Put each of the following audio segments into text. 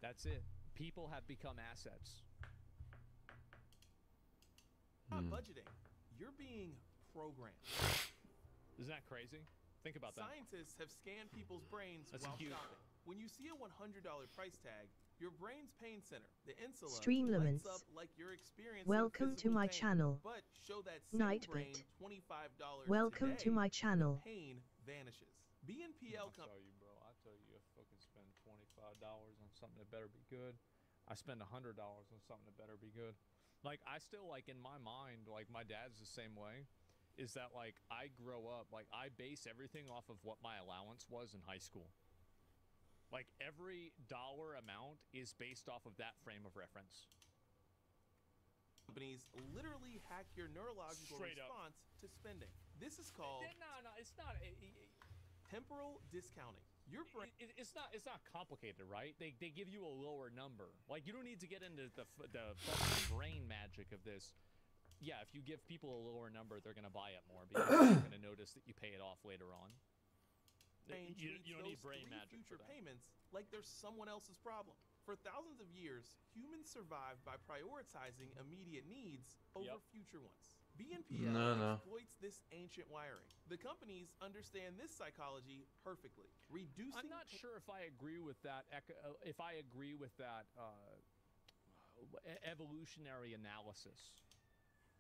That's it. People have become assets. Not budgeting. You're being programmed. Isn't that crazy? Think about that. Scientists have scanned people's brains That's while huge. shopping. When you see a $100 price tag, your brain's pain center, the insula, Streamlaments. lights up like you're experiencing Welcome to physical my pain. channel. But show that same brain Nightbit. $25 Welcome today, to my channel. the pain vanishes. BNPL I'll tell you, bro. I tell you, I fucking spend $25 on something that better be good. I spend $100 on something that better be good. Like, I still, like, in my mind, like, my dad's the same way, is that, like, I grow up, like, I base everything off of what my allowance was in high school. Like, every dollar amount is based off of that frame of reference. Companies literally hack your neurological Straight up. response to spending. This is called No, it's not. temporal discounting. Your brain It's not complicated, right? They give you a lower number. Like, you don't need to get into the fucking brain magic of this. Yeah, if you give people a lower number, they're gonna buy it more because they're gonna notice that you pay it off later on. You don't need those brain three magic for future that. payments like they're someone else's problem. For thousands of years, humans survived by prioritizing immediate needs over future ones. BNPL exploits this ancient wiring. The companies understand this psychology perfectly, reducing. I'm not sure if I agree with that. Evolutionary analysis.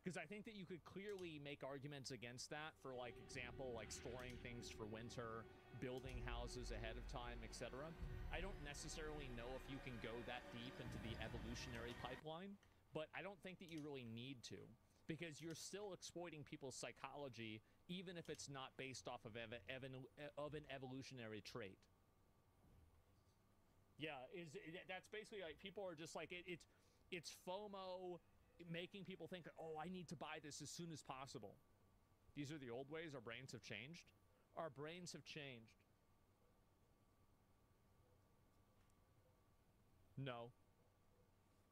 Because I think that you could clearly make arguments against that for, like, example, like storing things for winter, building houses ahead of time, etc. I don't necessarily know if you can go that deep into the evolutionary pipeline, but I don't think that you really need to, because you're still exploiting people's psychology, even if it's not based off of an evolutionary trait. Yeah, that's basically like people are just like it's FOMO. Making people think, oh, I need to buy this as soon as possible. These are the old ways. Our brains have changed. Our brains have changed. No.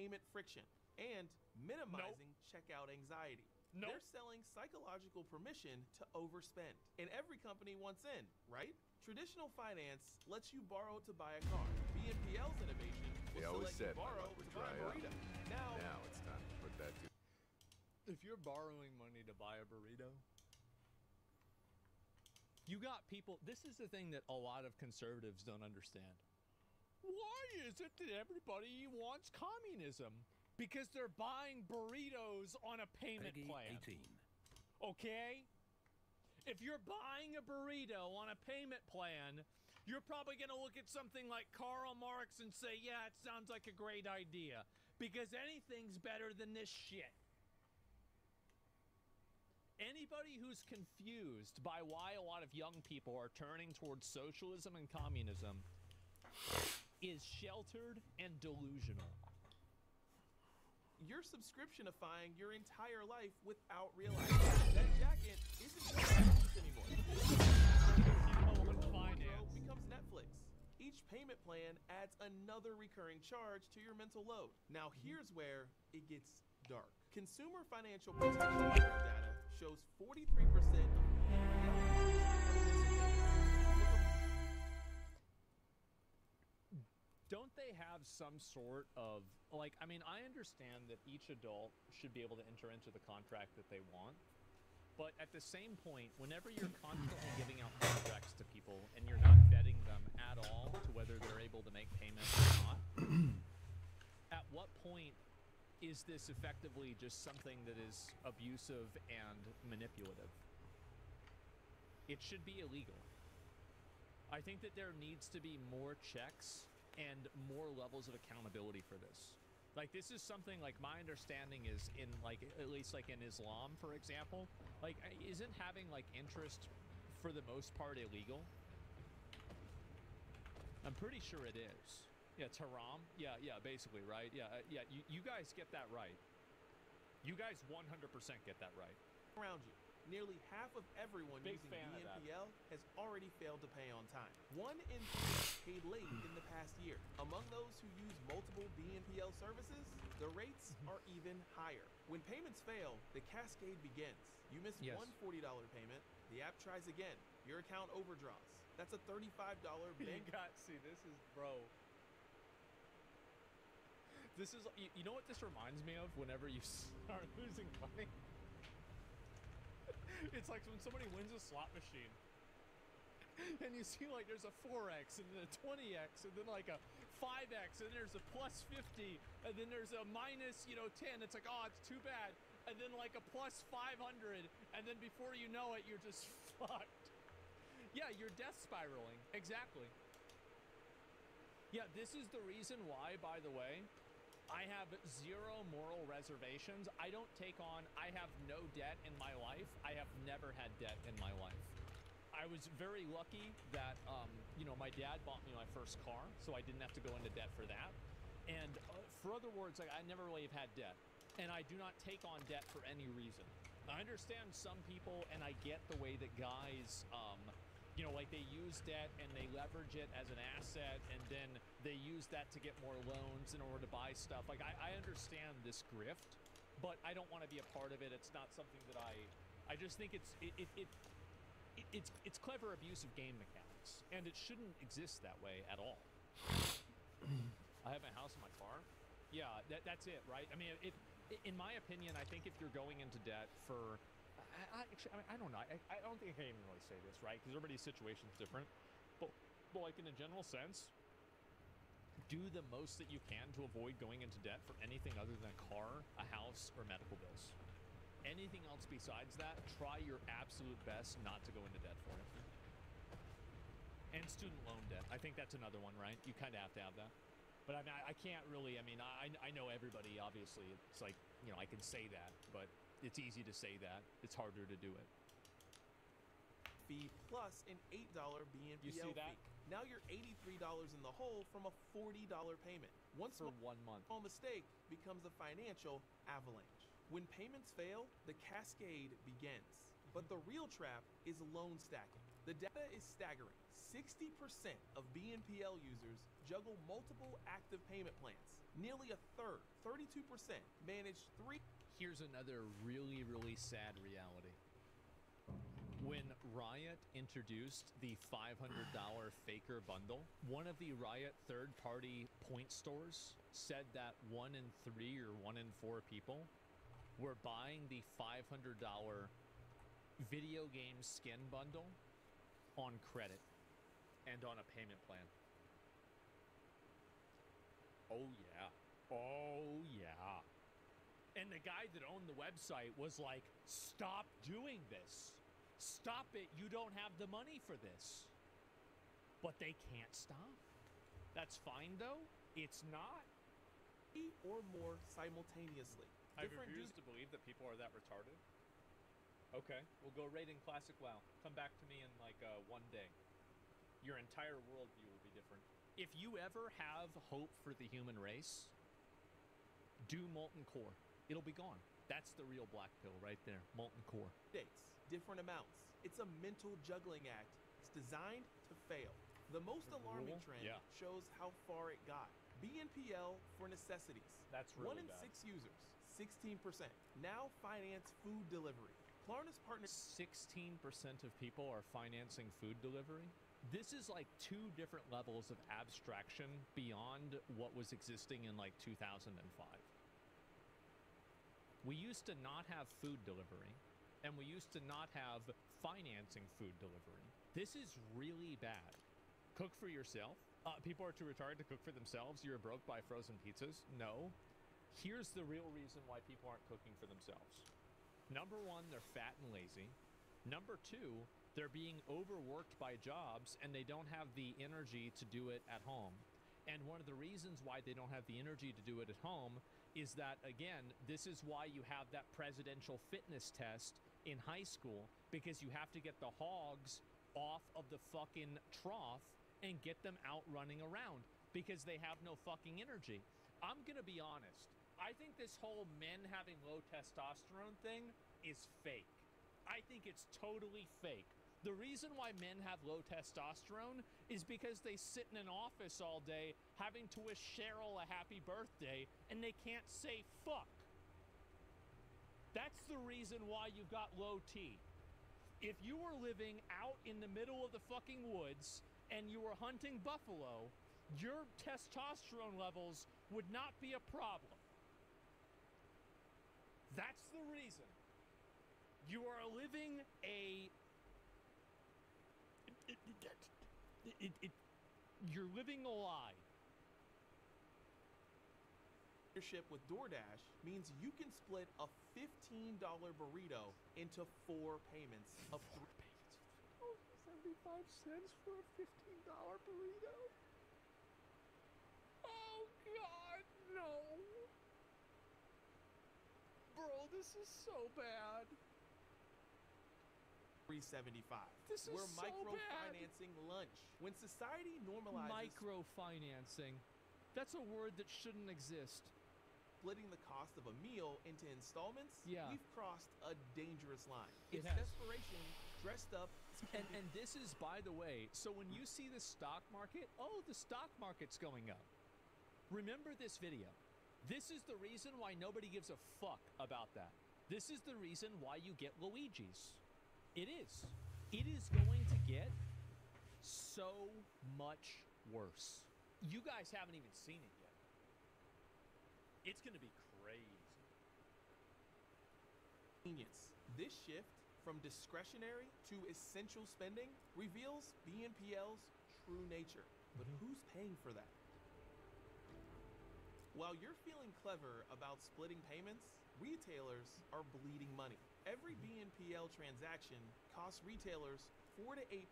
Payment friction and minimizing checkout anxiety. Nope. They're selling psychological permission to overspend. And every company wants in, right? Traditional finance lets you borrow to buy a car. BNPL's innovation will let you borrow to buy a burrito. Now it's time to put that to... If you're borrowing money to buy a burrito, you got people. This is the thing that a lot of conservatives don't understand. Why is it that everybody wants communism? Because they're buying burritos on a payment plan. 18. Okay? If you're buying a burrito on a payment plan, you're probably going to look at something like Karl Marx and say, yeah, it sounds like a great idea. Because anything's better than this shit. Anybody who's confused by why a lot of young people are turning towards socialism and communism is sheltered and delusional. You're subscriptionifying your entire life without realizing that jacket isn't just anymore. Finance becomes Netflix. Each payment plan adds another recurring charge to your mental load. Now here's where it gets dark. Consumer Financial Protection Bureau data shows 43% of Don't they have some sort of, like, I mean, I understand that each adult should be able to enter into the contract that they want, but at the same point, whenever you're constantly giving out contracts to people and you're not vetting them at all to whether they're able to make payments or not, at what point is this effectively just something that is abusive and manipulative? It should be illegal. I think that there needs to be more checks and more levels of accountability for this. Like, this is something, like, my understanding is in, like, at least like in Islam, for example, like, isn't having, like, interest for the most part illegal? I'm pretty sure it is. Yeah, it's haram. Yeah, basically, right? Yeah, you guys get that right. You guys 100% get that right. Around you. Nearly half of everyone Big using fan of that. BNPL has already failed to pay on time. 1 in 3 paid late in the past year. Among those who use multiple BNPL services, the rates are even higher. When payments fail, the cascade begins. You miss one $40 payment, the app tries again. Your account overdraws. That's a $35 bank. See, this is, bro. This is, you know what this reminds me of whenever you start losing money? It's like when somebody wins a slot machine and you see like there's a 4x and then a 20x and then like a 5x and there's a plus 50 and then there's a minus 10. It's like, oh, it's too bad. And then like a plus 500 and then before you know it, you're just fucked. Yeah, you're death spiraling. Exactly. Yeah, this is the reason why, by the way, I have zero moral reservations. I have no debt in my life. I have never had debt in my life. I was very lucky that, my dad bought me my first car, so I didn't have to go into debt for that. And for other words, like, I never really have had debt. And I do not take on debt for any reason. I understand some people, and I get the way that guys, like they use debt and they leverage it as an asset, and then they use that to get more loans in order to buy stuff. Like, I understand this grift, but I don't want to be a part of it. It's not something that I just think it's clever abuse of game mechanics, and it shouldn't exist that way at all. I have my house and my car. Yeah, that's it, right? I mean, in my opinion, I think if you're going into debt for, I don't know. I don't think I can even really say this, right? Because everybody's situation is different. But like in a general sense, do the most that you can to avoid going into debt for anything other than a car, a house, or medical bills. Anything else besides that, try your absolute best not to go into debt for it. And student loan debt. I think that's another one, right? You kind of have to have that. But I mean, I can't really, I know everybody, obviously. It's like, I can say that, but it's easy to say that. It's harder to do it. Fee plus an $8 BNPL You see that? fee. Now you're $83 in the hole from a $40 payment. One For 1 month. small mistake becomes a financial avalanche. When payments fail, the cascade begins. But the real trap is loan stacking. The data is staggering. 60% of BNPL users juggle multiple active payment plans. Nearly a third, 32%, manage 3. Here's another really, really sad reality. When Riot introduced the $500 Faker bundle, one of the Riot third-party point stores said that 1 in 3 or 1 in 4 people were buying the $500 video game skin bundle on credit and on a payment plan. Oh yeah. Oh yeah. And the guy that owned the website was like, stop doing this. Stop it. You don't have the money for this. But they can't stop. That's fine though. It's not. Or more simultaneously. I refuse to believe that people are that retarded. Okay, we'll go raid in Classic WoW. Come back to me in like 1 day. Your entire worldview will be different. If you ever have hope for the human race, do Molten Core. It'll be gone. That's the real black pill right there. Molten Core. Dates, different amounts. It's a mental juggling act. It's designed to fail. The most alarming trend shows how far it got. BNPL for necessities. That's really 1 in bad. 6 users, 16%, now finance food delivery. Klarna's partner 16% of people are financing food delivery. This is like 2 different levels of abstraction beyond what was existing in like 2005. We used to not have food delivery, and we used to not have financing food delivery. This is really bad. Cook for yourself. People are too retarded to cook for themselves. You're broke by frozen pizzas. No. Here's the real reason why people aren't cooking for themselves. Number 1, they're fat and lazy. Number 2, they're being overworked by jobs and they don't have the energy to do it at home. And one of the reasons why they don't have the energy to do it at home is that, again, this is why you have that presidential fitness test in high school, because you have to get the hogs off of the fucking trough and get them out running around because they have no fucking energy. I'm gonna be honest. I think this whole men having low testosterone thing is fake. I think it's totally fake. The reason why men have low testosterone is because they sit in an office all day having to wish Cheryl a happy birthday and they can't say fuck. That's the reason why you've got low T. If you were living out in the middle of the fucking woods and you were hunting buffalo, your testosterone levels would not be a problem. That's the reason. You are living a... You're living a lie. Partnership with DoorDash means you can split a $15 burrito into 4 payments of 3. 75 cents for a $15 burrito? Oh God, no. Bro, this is so bad. $3.75. This is We're so microfinancing lunch. When society normalizes microfinancing. That's a word that shouldn't exist. splitting the cost of a meal into installments, Yeah. we've crossed a dangerous line. It It's has. desperation dressed up. And this is, by the way, so when you see the stock market, oh, the stock market's going up. Remember this video. This is the reason why nobody gives a fuck about that. This is the reason why you get Luigi's. It is. It is going to get so much worse. You guys haven't even seen it yet. It's going to be crazy. Convenience. This shift from discretionary to essential spending reveals BNPL's true nature. But who's paying for that? While you're feeling clever about splitting payments, retailers are bleeding money. Every BNPL transaction costs retailers 4 to 8%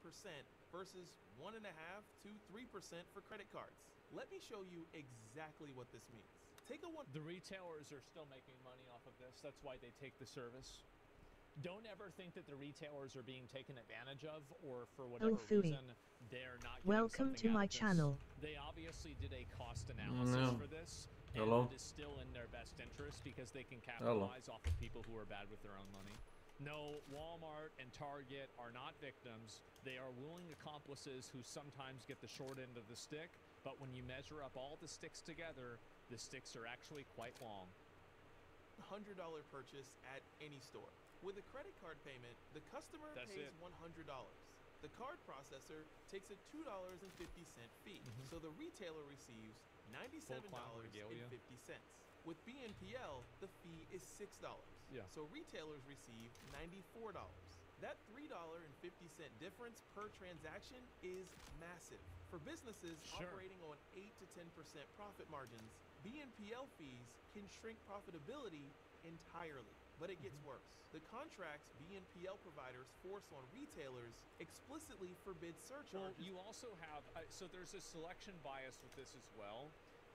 versus 1.5 to 3% for credit cards. Let me show you exactly what this means. Take a one. The retailers are still making money off of this. That's why they take the service. Don't ever think that the retailers are being taken advantage of, or for whatever reason they're not getting Welcome to something my out of this. channel. They obviously did a cost analysis for this, and Hello. it is still in their best interest because they can capitalize off of people who are bad with their own money. No, Walmart and Target are not victims. They are willing accomplices who sometimes get the short end of the stick, but when you measure up all the sticks together, the sticks are actually quite long. $100 purchase at any store. With a credit card payment, the customer That's pays it. $100. The card processor takes a $2.50 fee, so the retailer receives $97.50. With BNPL, the fee is $6, Yeah. so retailers receive $94. That $3.50 difference per transaction is massive. For businesses Sure. operating on 8 to 10% profit margins, BNPL fees can shrink profitability entirely. But it gets worse. The contracts BNPL providers force on retailers explicitly forbid Well, surcharges. you also have, so there's a selection bias with this as well,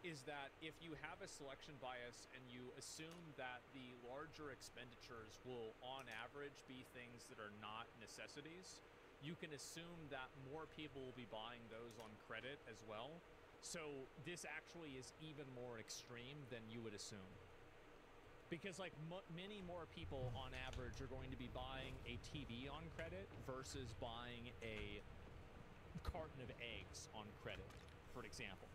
is that if you have a selection bias and you assume that the larger expenditures will on average be things that are not necessities, you can assume that more people will be buying those on credit as well. So this actually is even more extreme than you would assume. Because like many more people on average are going to be buying a TV on credit versus buying a carton of eggs on credit, for example.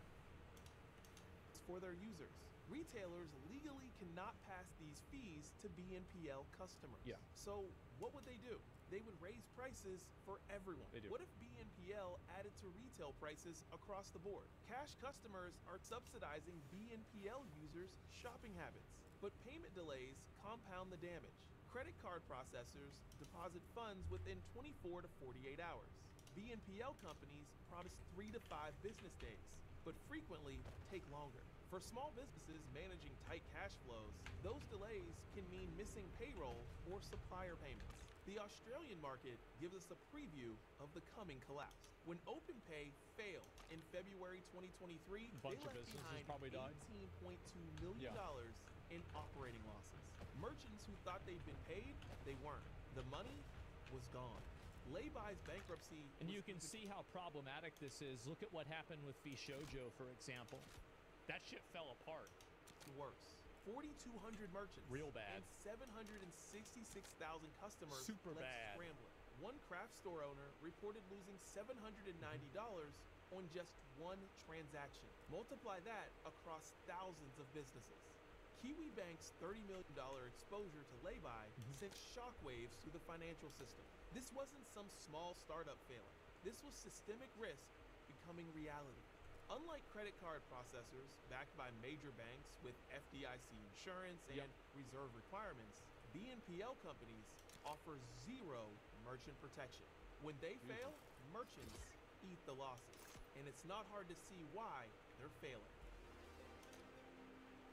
For their users. Retailers legally cannot pass these fees to BNPL customers. Yeah. So what would they do? They would raise prices for everyone. They do. What if BNPL added to retail prices across the board? Cash customers are subsidizing BNPL users' shopping habits, but payment delays compound the damage. Credit card processors deposit funds within 24 to 48 hours. BNPL companies promise 3 to 5 business days, but frequently take longer. For small businesses managing tight cash flows, those delays can mean missing payroll or supplier payments. The Australian market gives us a preview of the coming collapse. When OpenPay failed in February 2023, Bunch they of left businesses behind probably died. $18.2 million in operating losses. Merchants who thought they'd been paid, they weren't. The money was gone. Laybuy's bankruptcy. And was you can even see how problematic this is. Look at what happened with Fishojo, for example. That shit fell apart. worse. 4,200 merchants. Real bad. And 766,000 customers Super left bad. scrambling. One craft store owner reported losing $790 on just one transaction. Multiply that across thousands of businesses. Kiwi Bank's $30 million exposure to lay-by sent shockwaves through the financial system. This wasn't some small startup failing. This was systemic risk becoming reality. Unlike credit card processors backed by major banks with FDIC insurance and reserve requirements, BNPL companies offer zero merchant protection. When they fail, merchants eat the losses, and it's not hard to see why they're failing.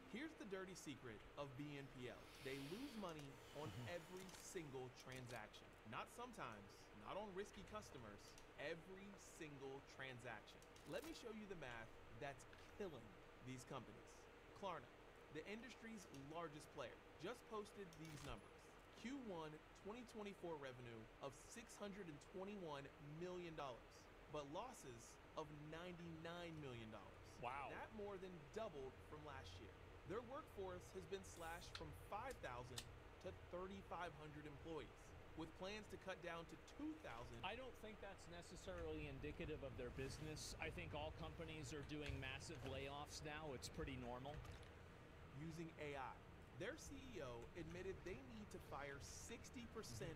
Here's the dirty secret of BNPL. They lose money on every single transaction. Not sometimes, not on risky customers, every single transaction. Let me show you the math that's killing these companies. Klarna, the industry's largest player, just posted these numbers. Q1 2024 revenue of $621 million, but losses of $99 million. Wow. That more than doubled from last year. Their workforce has been slashed from 5,000 to 3,500 employees, with plans to cut down to 2,000. I don't think that's necessarily indicative of their business. I think all companies are doing massive layoffs now. It's pretty normal. Using AI. Their CEO admitted they need to fire 60%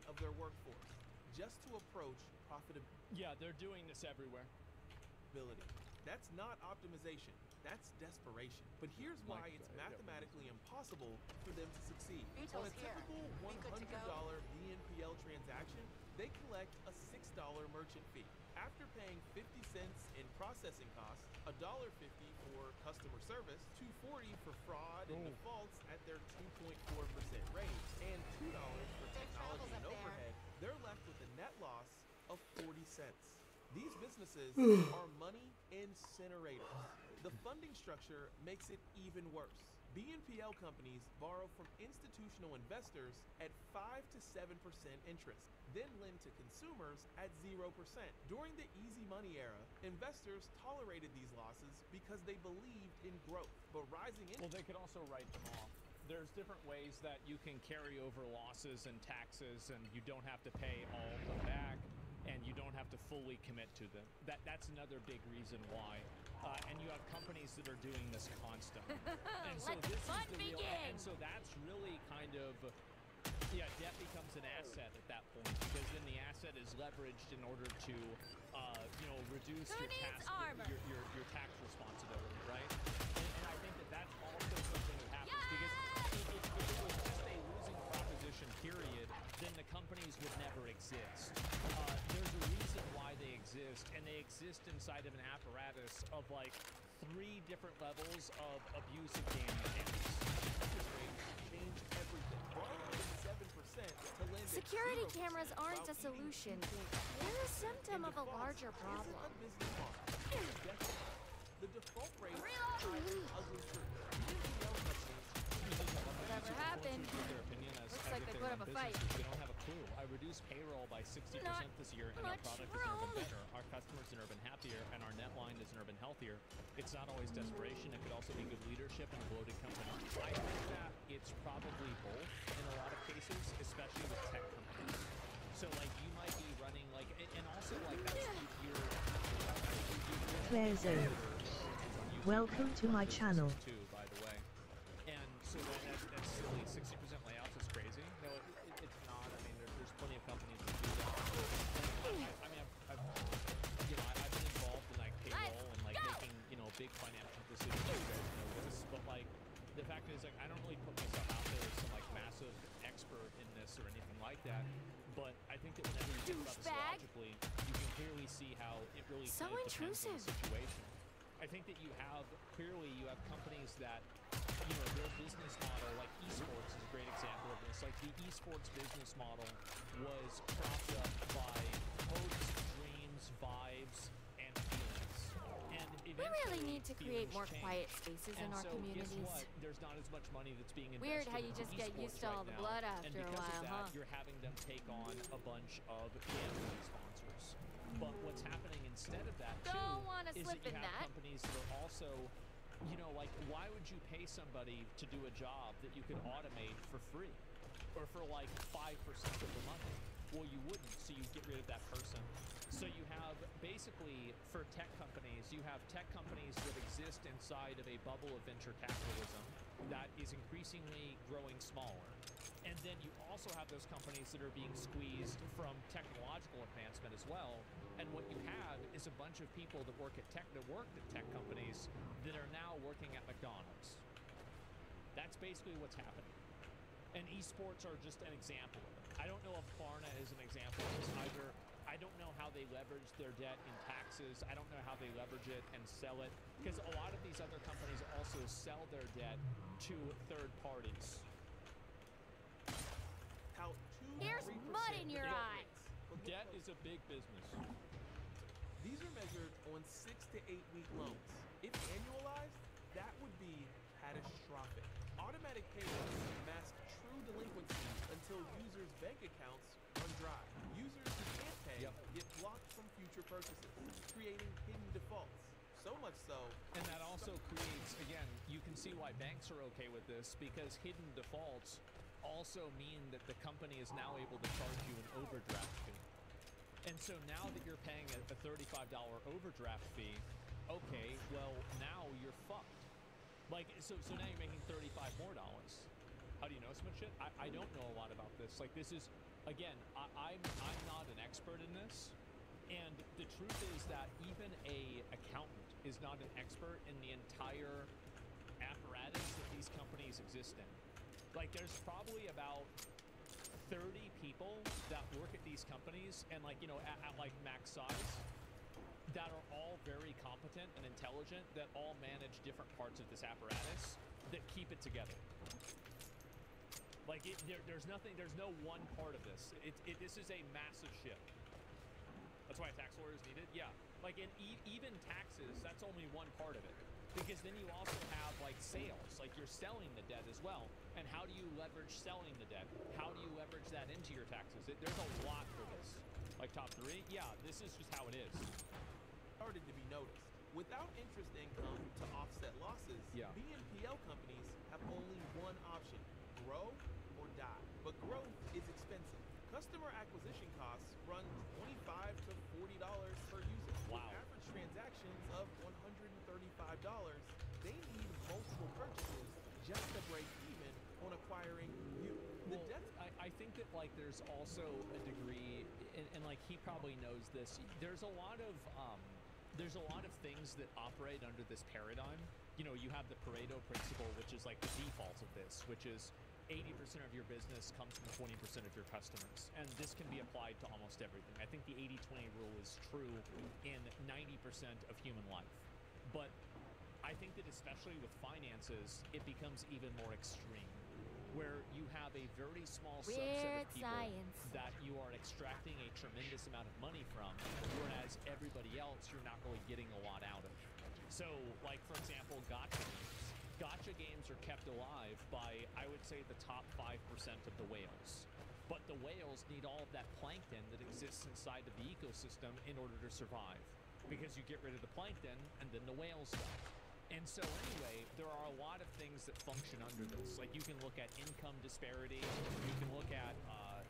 of their workforce just to approach profitability. Yeah, they're doing this everywhere. That's not optimization. That's desperation. But here's why it's mathematically impossible for them to succeed. On a typical $100 BNPL transaction, they collect a $6 merchant fee. After paying 50 cents in processing costs, $1.50 for customer service, $2.40 for fraud and defaults at their 2.4% rate, and $2 for technology and overhead, they're left with a net loss of 40 cents. These businesses are money incinerators. The funding structure makes it even worse. BNPL companies borrow from institutional investors at 5 to 7% interest, then lend to consumers at 0%. During the easy money era, investors tolerated these losses because they believed in growth, but rising interest... Well, they could also write them off. There's different ways that you can carry over losses and taxes, and you don't have to pay all of them back, and you don't have to fully commit to them. That's another big reason why. And you have companies that are doing this constantly. And so Let the fun begin! And so that's really kind of, debt becomes an asset at that point, because then the asset is leveraged in order to, reduce your tax responsibility, right? And I think that's also something that happens, because if it was just a losing proposition, period, then the companies would never exist. There's a reason why they exist, and they exist inside of an apparatus of like 3 different levels of abusive damages. Change everything. Borrowing 7% to lend Security cameras aren't a solution. They're a symptom of a larger problem. Isn't a business model. The default rate is ugly truth. BNPL companies Whatever happened? Looks like they put up a fight. We don't have a clue. I reduced payroll by 60% this year, and our product is Urban better. Our customers in Urban happier, and our net line is in Urban healthier. It's not always desperation. It could also be good leadership and a bloated company. I think that it's probably both in a lot of cases, especially with tech companies. So, like, you might be running, like, and also, like, that's your... Claire Zone. Welcome to my channel. Too, by the way. And so that's silly. 60% layoffs is crazy. No, it's not. I mean, there's plenty of companies that do that. I mean, I've been involved in like payroll and like making big financial decisions. You guys know this, but like the fact is, like, I don't really put myself out there as some like massive expert in this or anything like that. But I think that whenever you think about this logically, you can clearly see how it really so kind of depends on intrusive. the situation. I think that you have companies that, their business model, like esports is a great example of this. Like the esports business model was propped up by hopes, dreams, vibes, and feelings. And We really need to create more change. quiet spaces in our communities. Guess what? There's not as much money that's being invested. Weird how you into just get esports used to all right the now. blood And after a because while, of that, huh? you're having them take on a bunch of gambling sponsors. But what's happening instead of that too Don't wanna is slip that you in have that. companies that are also, like, why would you pay somebody to do a job that you could automate for free or for like 5% of the money? Well, you wouldn't, so you get rid of that person. So you have basically, for tech companies, you have tech companies that exist inside of a bubble of venture capitalism that is increasingly growing smaller. And then you also have those companies that are being squeezed from technological advancement as well. And what you have is a bunch bunch of people that worked at tech companies that are now working at McDonald's. That's basically what's happening. And esports are just an example of it. I don't know if Klarna is an example of this either. I don't know how they leverage their debt in taxes. I don't know how they leverage it and sell it, because a lot of these other companies also sell their debt to third parties. Tout Here's 2-3% mud in your default eye. rates. But get Debt close. is a big business. These are measured on 6 to 8 week loans. If annualized, that would be catastrophic. Automatic payments mask true delinquency until users' bank accounts run dry. Users who can't pay get blocked from future purchases, creating hidden defaults. So much so. And that also creates, again, you can see why banks are okay with this, because hidden defaults also mean that the company is now able to charge you an overdraft fee. And so now that you're paying a $35 overdraft fee, okay, well, now you're fucked. Like, so now you're making $35 more. How do you know so much shit? I don't know a lot about this. Like, this is, again, I'm not an expert in this. And the truth is that even a accountant is not an expert in the entire apparatus that these companies exist in. Like, there's probably about 30 people that work at these companies, and like, you know, at like max size, that are all very competent and intelligent, that all manage different parts of this apparatus that keep it together. Like, there's no one part of this. This is a massive ship. That's why a tax lawyer is needed. Yeah, like even taxes, that's only one part of it. Because then you also have like sales, like you're selling the debt as well. And how do you leverage selling the debt? How do you leverage that into your taxes? There's a lot for this. Like top 3, yeah, this is just how it is. Started to be noticed. Without interest income to offset losses, BNPL companies have only one option: grow or die. But growth is expensive. Customer acquisition costs run $25 to $40 per user. Wow. With average transactions of $135, they need multiple purchases just to break even on acquiring you. The Well, I think that like there's also a degree, and like he probably knows this. There's a lot of things that operate under this paradigm. You know, you have the Pareto principle, which is like the default of this, which is 80% of your business comes from 20% of your customers. And this can be applied to almost everything. I think the 80-20 rule is true in 90% of human life. But I think that especially with finances, it becomes even more extreme, where you have a very small subset of people that you are extracting a tremendous amount of money from, whereas everybody else you're not really getting a lot out of. So, like, for example, gacha games. Gacha games are kept alive by, I would say, the top 5% of the whales. But the whales need all of that plankton that exists inside of the ecosystem in order to survive. Because you get rid of the plankton, and then the whales die. And so anyway, there are a lot of things that function under this. Like, you can look at income disparity, you can look at,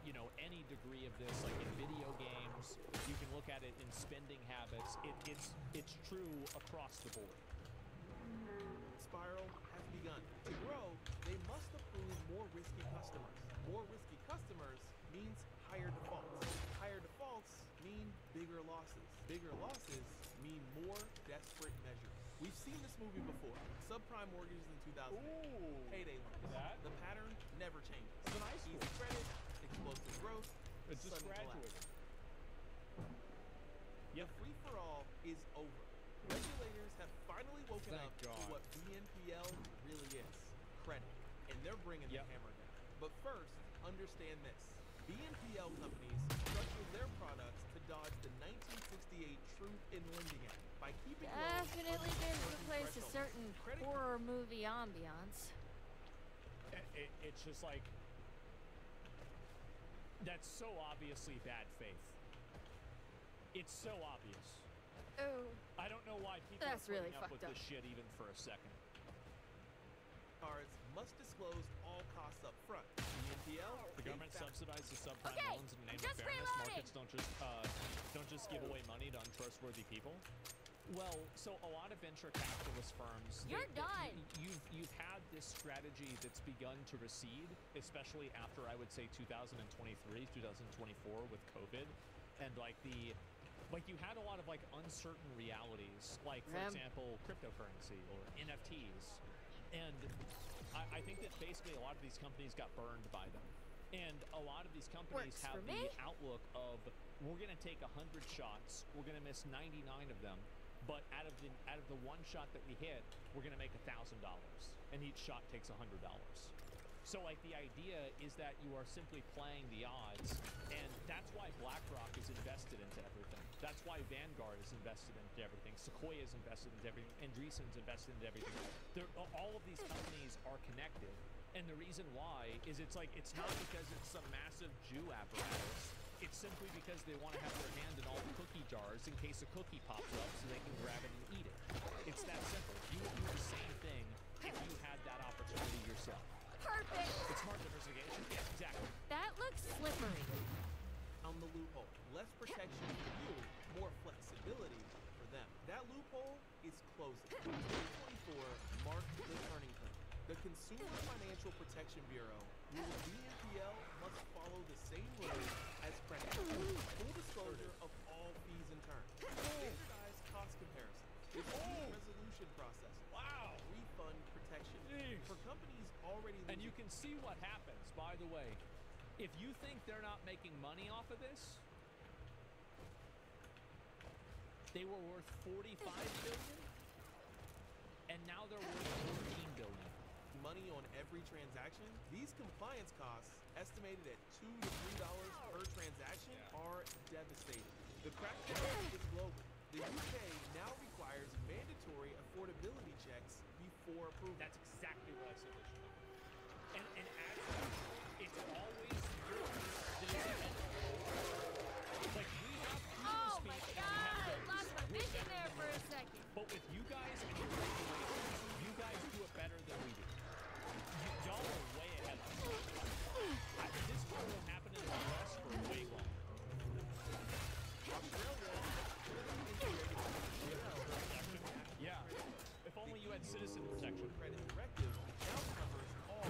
you know, any degree of this, like in video games, you can look at it in spending habits. It's true across the board. Spiral has begun. To grow, they must approve more risky customers. More risky customers means higher defaults. Higher defaults mean bigger losses. Bigger losses mean more desperate measures. We've seen this movie before. Subprime mortgages in 2008. Payday loans. The pattern never changes. It's an high school. Easy credit, explosive growth, It's just sudden graduated. collapse. The free-for-all is over. Regulators have finally woken Thank up God. to what BNPL really is: credit, and they're bringing the hammer down. But first, understand this: BNPL companies structure their products to dodge the 1968 Truth in Lending Act by keeping loans Definitely under gives the certain place a thresholds. certain Credit horror movie ambiance. It's just like, that's so obviously bad faith. It's so obvious. Oh, I don't know why people That's are putting really up with fucked this shit even for a second. cards must disclose all costs up front. BNPL, The government subsidizes subprime Okay, loans in the name just of fairness. reloading. Markets don't just give away money to untrustworthy people. Well, so a lot of venture capitalist firms, You're done. You've had this strategy that's begun to recede, especially after, I would say, 2023, 2024 with COVID, and like the like you had a lot of like uncertain realities, like for example, cryptocurrency or NFTs, and I think that basically a lot of these companies got burned by them, and a lot of these companies Works have for the me. outlook of we're going to take 100 shots, we're going to miss 99 of them, but out of the one shot that we hit, we're going to make $1,000, and each shot takes $100. So like the idea is that you are simply playing the odds, and that's why BlackRock is invested into everything. That's why Vanguard is invested into everything. Sequoia is invested into everything. Andreessen's invested into everything. All of these companies are connected, and the reason why is it's not because it's some massive Jew apparatus. It's simply because they want to have their hand in all the cookie jars in case a cookie pops up so they can grab it and eat it. It's that simple. You would do the same thing if you had that opportunity yourself. Perfect. It's smart diversification. Yes, exactly. That looks slippery. On the loophole, less protection for you, more flexibility for them. That loophole is closing. 2024 marked the turning point. The Consumer Financial Protection Bureau ruled BNPL must follow the same rules as credit cards. Full disclosure of all fees and terms. Standardized cost comparison. Dispute resolution process. Wow. Refund protection. Jeez. For companies already And you losing can see what happens, by the way. If you think they're not making money off of this, they were worth $45 billion, and now they're worth $14 billion. money on every transaction, these compliance costs, estimated at $2 to $3 per transaction, are devastating. The crackdown is global. The UK now requires mandatory affordability checks before approval. That's exactly what I said they should do. And as usual, it's always your like we have freedom Oh of my speech and we god! have Lost my theirs. vision there for a second. But with you guys and your regulations, you guys do it better than we do. Y'all are way ahead of us. This won't happen in the US for way longer. Yeah. If only you had citizen protection. Credit directive now covers all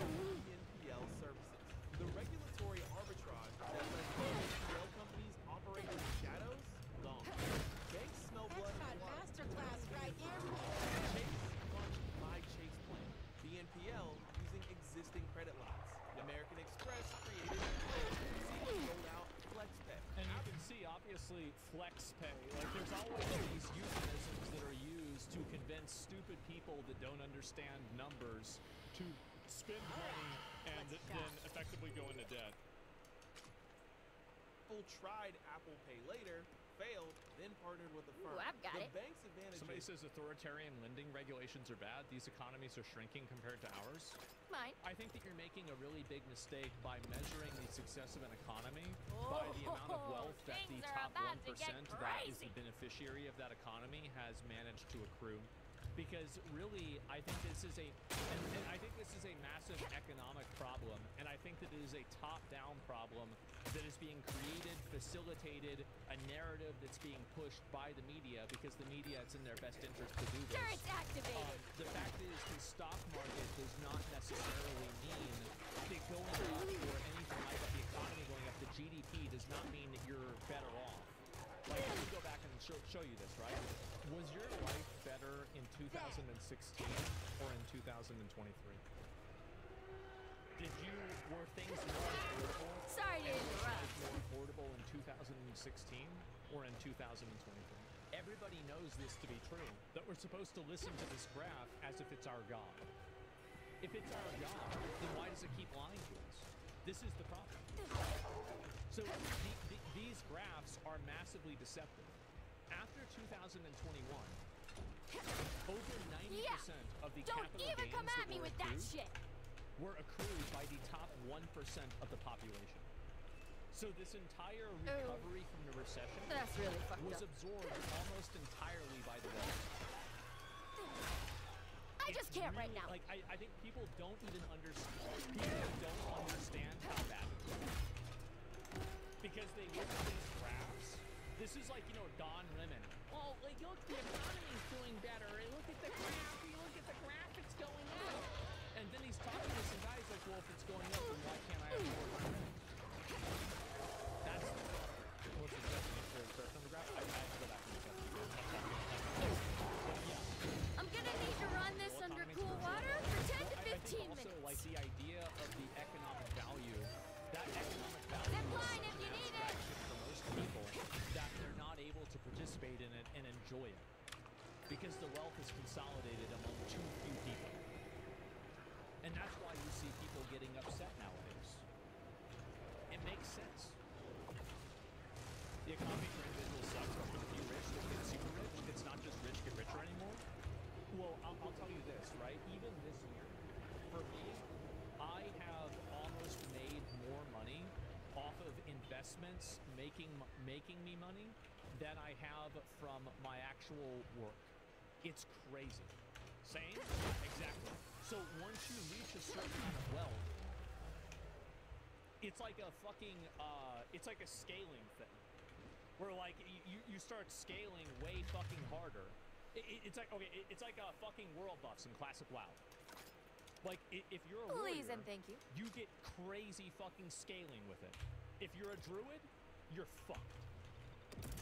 BNPL services. The regulatory arbitrage that lets BNPL companies operate in the shadows, gone. Banks smell blood and water. Masterclass right here. Chase launched My Chase Plan, BNPL using existing credit lines. American Express created seamless rolled out FlexPay. And you can see, obviously, flex pay. Like, there's always these euphemisms that are used to convince stupid people that don't understand numbers to spend money and then effectively go into debt. Apple tried Apple Pay later, failed, then partnered with the firm. I've got the it. bank's advantage Somebody is says authoritarian lending regulations are bad. These economies are shrinking compared to ours. Mine. I think that you're making a really big mistake by measuring the success of an economy by the amount of wealth that the Things are top about to 1% get that is the crazy. beneficiary of that economy has managed to accrue. Because really, I think this is and I think this is a massive economic problem, and I think that it is a top-down problem that is being created, facilitated, a narrative that's being pushed by the media because the media, it's in their best interest to do this. Sure, it's activated. The fact is the stock market does not necessarily mean it going up or anything like that. The economy going up, the GDP does not mean that you're better off. Like, let me go back and show you this, right? Was your life better in 2016 or in 2023? Were things more affordable? Sorry to interrupt. More affordable in 2016 or in 2023? Everybody knows this to be true, that we're supposed to listen to this graph as if it's our God. If it's our God, then why does it keep lying to us? This is the problem. So these graphs are massively deceptive. After 2021, over 90% of the Don't capital even gains come that at me were with that accrued shit. were accrued by the top 1% of the population. So this entire recovery from the recession That's really fucked was up. absorbed almost entirely by the wealth. I just can't right now. Like, I think people don't even understand. People don't understand how bad it is. Because they look at these graphs. This is like, Don Lemon. Oh, like, look, the economy's doing better. And look at the graph. You look at the graph, it's going up. And then he's talking to some guys like, well, if it's going up, then why can't I have more credit? That's what's the definition of the graph? because the wealth is consolidated among too few people. And that's why you see people getting upset nowadays. It makes sense. The economy for individuals sucks, but for the few rich that get super rich, it's not just rich get richer anymore. Well, I'll tell you this, right? Even this year, for me, I have almost made more money off of investments making me money than I have from my actual work. It's crazy. Same? Exactly. So once you reach a certain amount of wealth, it's like a fucking, it's like a scaling thing. Where like, you start scaling way fucking harder. It's like, okay, it's like a fucking world buffs in classic WoW. Like, if you're a warrior, Please and thank you. You get crazy fucking scaling with it. If you're a druid, you're fucked.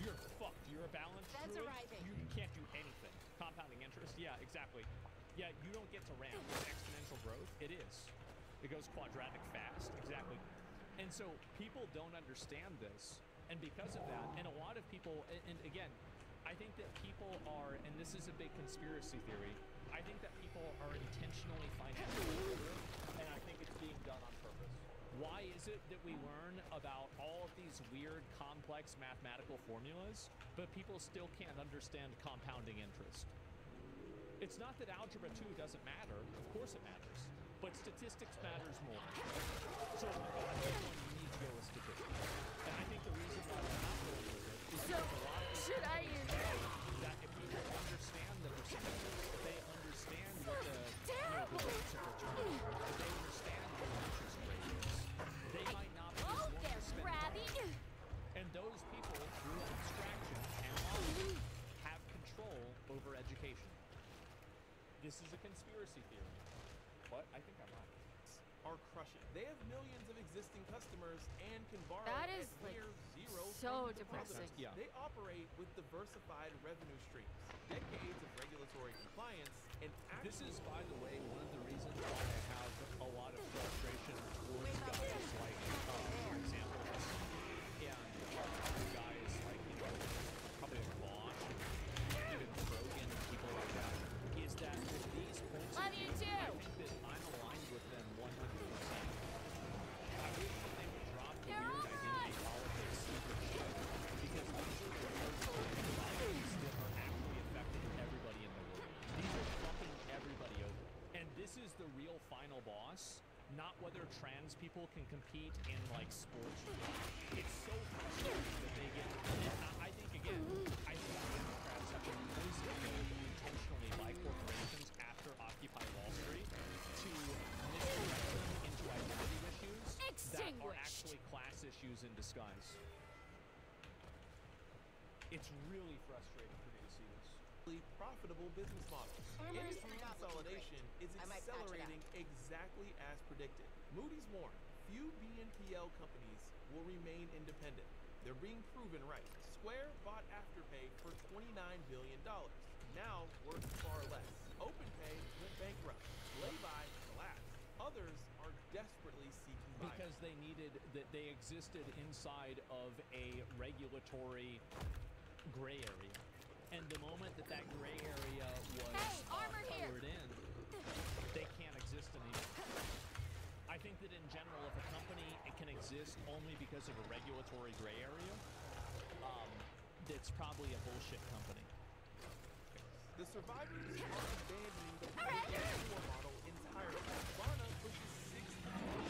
You're fucked. You're a balanced That's druid, arriving. you can't do anything. Compounding interest, yeah, exactly. Yeah, you don't get to ramp with exponential growth. It is. It goes quadratic fast, exactly. And so people don't understand this. And because of that, and a lot of people, and again, I think that people are, and this is a big conspiracy theory, I think that people are intentionally financially illiterate, and I think it's being done on purpose. Why is it that we learn about all of these weird, complex mathematical formulas, but people still can't understand compounding interest? It's not that Algebra 2 doesn't matter. Of course it matters. But statistics matters more. So if you're going to pick one, you need to go with statistics. And I think the reason why we're not going with it is because a lot of Should I use that if people understand the percentages, if they understand what the, the rates of return, if they understand what the interest rate is, they might not be as Oh, willing there, to spend Rabby! money. And those people, through abstraction and logic, have control over education. This is a conspiracy theory. But I think I'm right. Are crushing. They have millions of existing customers and can borrow That at is, like, near zero so from depressing. deposits. Yeah. They operate with diversified revenue streams, decades of regulatory compliance, and This is, by the way, one of the reasons why I have a lot of frustration towards guys like, for example, and other guys like, probably like Bosch, even Krogan, and people like that, is that with these points Love you too. I think that I'm aligned with them 100%. I wish that they would drop the They're weird on identity us. politics stupid shit, because these are the words that are actually affecting everybody in the world. These are fucking everybody over. And this is the real final boss, not whether trans people can compete in like sports. It's so frustrating that they get, and I think again, I think Democrats have been poisoned intentionally by corporations after Occupy Wall Street to misdirect them into identity issues that are Extinguished. actually class issues in disguise. It's really frustrating for me to see this. profitable business models. Armor's Industry not looking consolidation is I might patch it accelerating exactly as predicted. Moody's warned few BNPL companies will remain independent. They're being proven right. Square bought Afterpay for $29 billion, now worth far less. OpenPay went bankrupt. Laybuy collapsed. Others are desperately seeking buyers. Because they needed, that they existed inside of a regulatory gray area. And the moment that that gray area was Hey, armor here. colored in, they can't exist anymore. I think that in general, if a company it can exist only because of a regulatory gray area, that's probably a bullshit company. The survivors are abandoning the war model entirely. Klarna pushes 60 loans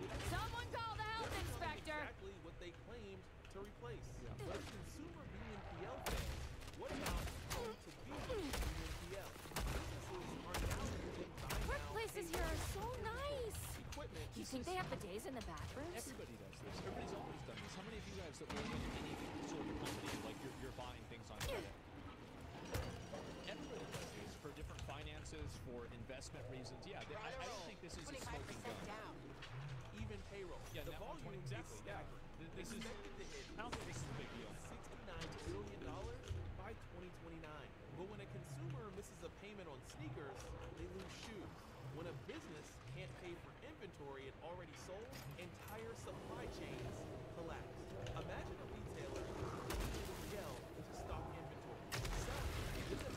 with Someone call the health inspector. exactly what they claimed to replace. But if consumer BNPL fails, what about B2B BNPL? Businesses are now using buy now, Workplaces pay here are later so nice. equipment. You think they have bidets in the bathrooms? Everybody does this. Everybody's always done this. How many of you guys that work in any sort of company, like you're buying things on credit? Everybody does this for different finances, for investment reasons. Yeah, I don't think this is a smoking gun. down. Even payroll. Yeah, The now volume exactly. is Yeah, staggering. this is. Expected to hit I don't think this is a big deal. $69 billion by 2029. But when a consumer misses a payment on sneakers, they lose shoes. When a business can't pay for inventory it already sold, entire supply chains collapse. Imagine a retailer using 3 to stock inventory. Selling, then the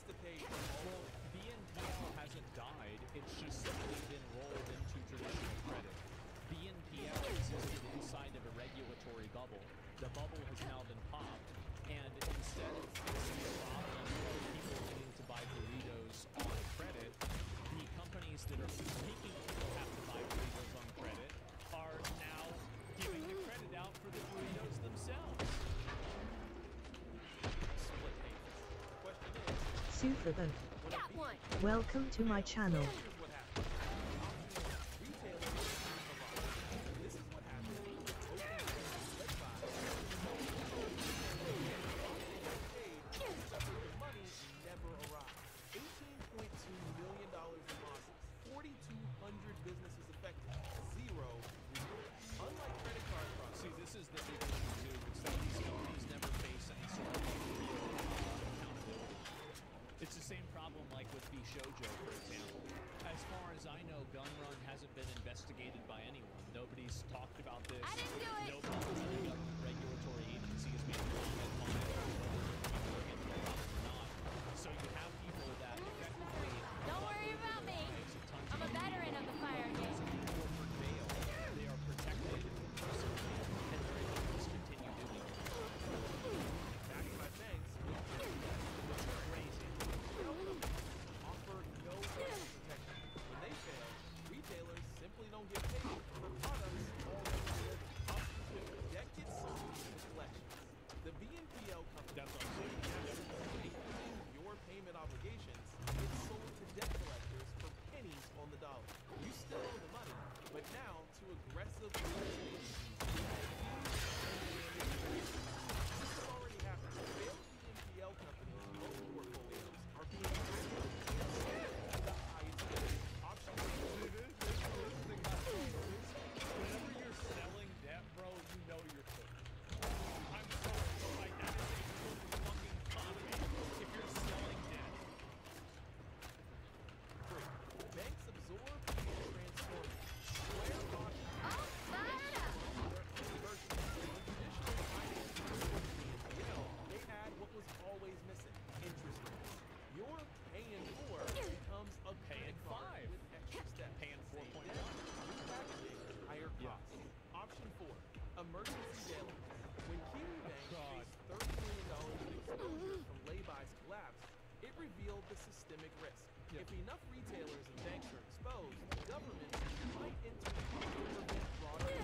to pay for all Well, BNPL hasn't died. It's just simply been rolled into traditional credit. BNPL existed inside of a regulatory bubble. The bubble has now been popped, and instead of fixing the problem of people needing to buy burritos on credit, the companies that are making people have to buy burritos on credit are now giving the credit out for the burritos themselves. split payments. The question is, Superbo. Got one. Welcome to my channel. here's what happens. Option 1, retailers receive a lot. This is what happens when open banks led by paid, except for the money never arrives. $18.2 million in losses, 4,200 businesses affected, zero recourse. Unlike credit card fraud, See, this is the big issue too, is that these companies never face any sort of real accountability. It's the same problem like with Bishojo, for example. As far as I know, Gun Run hasn't been investigated by anyone. Nobody's talked about this. I didn't do it. Nobody in the government regulatory agency has made a comment on it, or whether they're looking into the problem or not. So you have people that effectively Don't worry about me. I'm a veteran of the fire game. corporate veil. They are protected personally, and their agents continue doing it. backed by banks with crazy. Offer no financial protection. When they fail, retailers simply don't get paid for products already delivered. Option 2, debt gets sold in collections. The BNPL company That's what I'm saying. including your payment obligations, gets sold to debt collectors for pennies on the dollar. You still owe the money, but now to aggressive collection agencies. This has already happened. Failed BNPL companies' loan portfolios are being sold at the highest rate. Option 2, Whenever you're selling debt, bro, you know you're cooked. I'm sorry, like that is a cooked fucking economy if you're selling debt. 3. Banks absorb and transform. Square bought Oh, fired up. they had what was always missing, interest rates. Your paying 4 becomes a Paying credit card 5. with extra steps. Paying Same 4.1. debt, new packaging, higher Yeah. costs. Option 4, emergency bailouts. When Kiwi Bank God. faced $30 million in exposure from laybys collapse, it revealed the systemic risk. Yeah. If enough retailers and banks are exposed, governments might intervene to prevent broader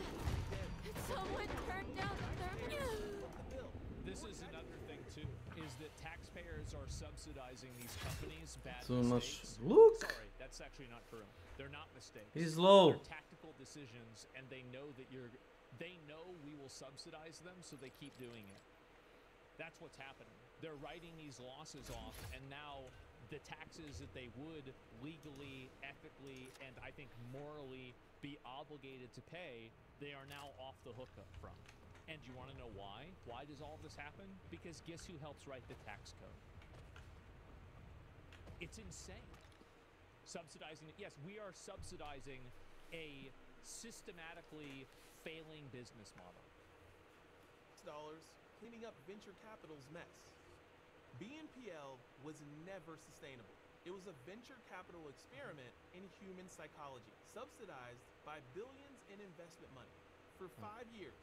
then Someone turned down the thermostat. the bill. This is another thing too, is that taxpayers are subsidizing these companies' bad So much. mistakes. Look! Sorry, that's actually not true. They're not mistakes. He's low. They're tactical decisions, and they know that they know we will subsidize them, so they keep doing it. That's what's happening. They're writing these losses off, and now the taxes that they would legally, ethically, and I think morally be obligated to pay, they are now off the hook up from. And you want to know why? Why does all this happen? Because guess who helps write the tax code? It's insane. Subsidizing, yes, we are subsidizing a systematically failing business model. Dollars cleaning up venture capital's mess. BNPL was never sustainable. It was a venture capital experiment in human psychology, subsidized by billions in investment money. For 5 years,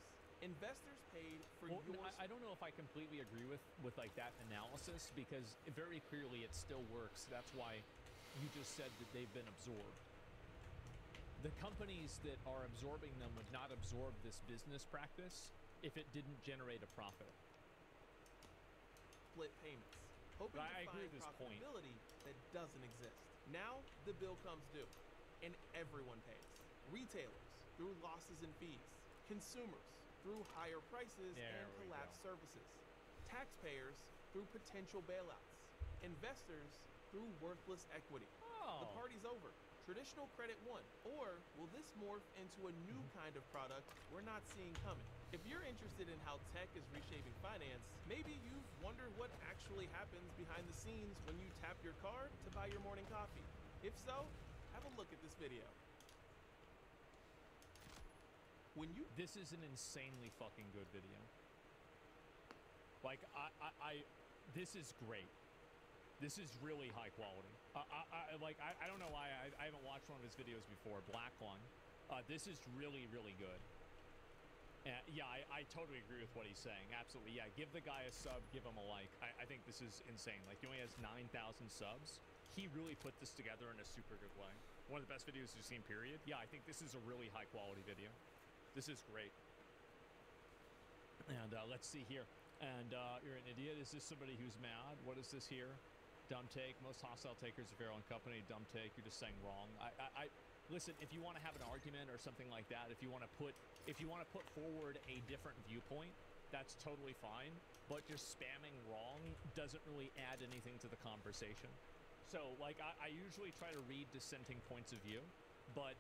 investors paid for Well, your I don't know if I completely agree with like that analysis, because very clearly it still works. That's why you just said that they've been absorbed. The companies that are absorbing them would not absorb this business practice if it didn't generate a profit. split payments, hoping But I to agree find with this point. profitability that doesn't exist. Now the bill comes due, and everyone pays. Retailers through losses and fees, consumers through higher prices There and we collapsed go. services, taxpayers through potential bailouts, investors through worthless equity. The Oh, party's over. Traditional credit won. Or will this morph into a new kind of product we're not seeing coming? If you're interested in how tech is reshaping finance, maybe you've wondered what actually happens behind the scenes when you tap your card to buy your morning coffee. If so, have a look at this video. When you this is an insanely fucking good video. Like, this is great. This is really high quality. I don't know why I haven't watched one of his videos before. Black one. This is really, really good. Yeah, I totally agree with what he's saying. Absolutely. Yeah, give the guy a sub, give him a like. I think this is insane. Like, he only has 9,000 subs. He really put this together in a super good way. One of the best videos you've seen, period. Yeah, I think this is a really high quality video. This is great. And let's see here. And you're an idiot. Is this somebody who's mad? What is this here? Dumb take. Most hostile takers of Pharaoh and Company. Dumb take. You're just saying wrong. I listen. If you want to have an argument or something like that, if you want to put forward a different viewpoint, that's totally fine. But just spamming wrong doesn't really add anything to the conversation. So, like, I usually try to read dissenting points of view. But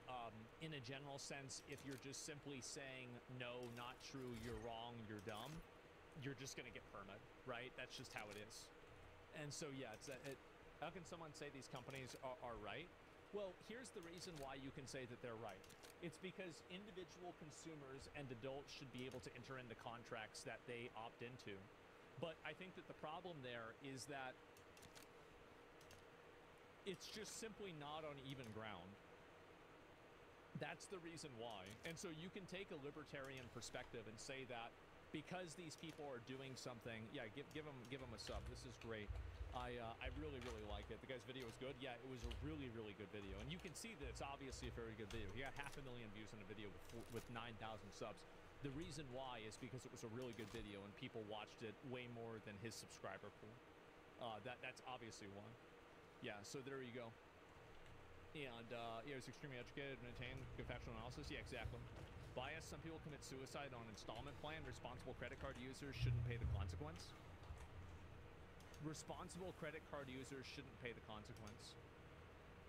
in a general sense, if you're just simply saying no, not true, you're wrong, you're dumb, you're just gonna get permit, right? That's just how it is. And so, yeah, how can someone say these companies are right? Well, here's the reason why you can say that they're right. It's because individual consumers and adults should be able to enter into contracts that they opt into. But I think that the problem there is that it's just simply not on even ground. That's the reason why. And so you can take a libertarian perspective and say that because these people are doing something, yeah, give them a sub. This is great. I really, really like it. The guy's video was good. Yeah, it was a really, really good video. And you can see that it's obviously a very good video. He got 500,000 views on a video with 9,000 subs. The reason why is because it was a really good video and people watched it way more than his subscriber pool. That's obviously one. Yeah, so there you go. And yeah, he was extremely educated, maintained good factual analysis. Yeah, exactly. Bias. Some people commit suicide on installment plan. Responsible credit card users shouldn't pay the consequence. Responsible credit card users shouldn't pay the consequence.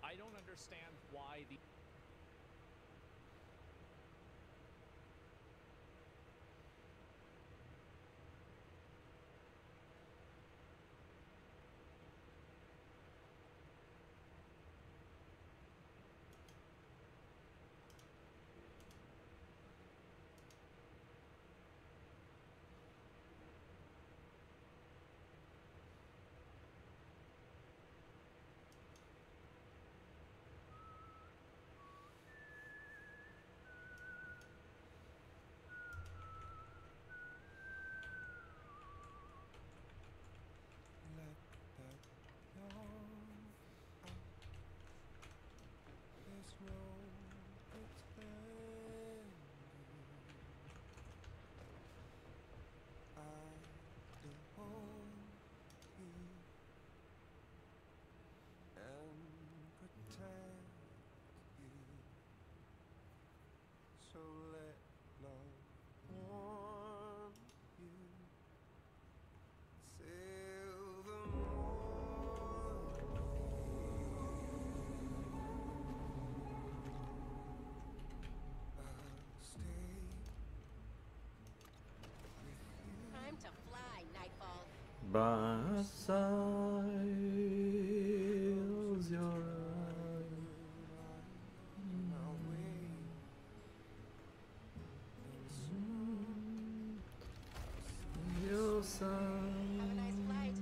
I don't understand why the... So let love warm you, sail the morning. I'll stay with you. Time to fly, Nightfall. By sides your eyes, I'll wait, and soon you'll sign. Have a nice flight.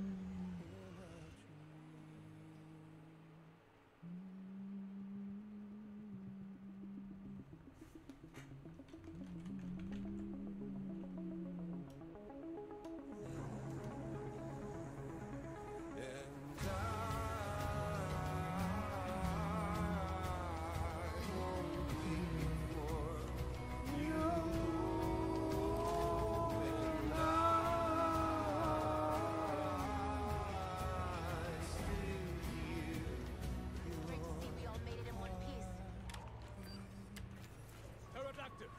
Great to see we all made it in one piece. Pterodactyl!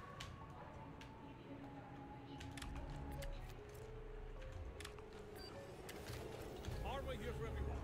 Hardware here for everyone.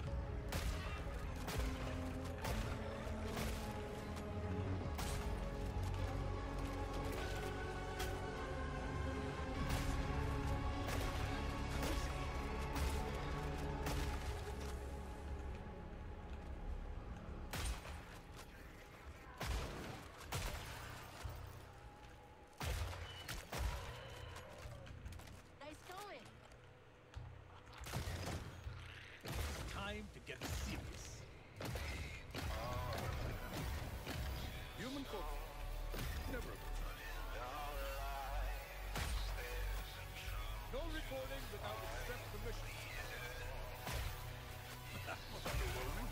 Nice going. Time time to get serious. Human cooking. Never a good time. No recording without express permission. That must be rolling.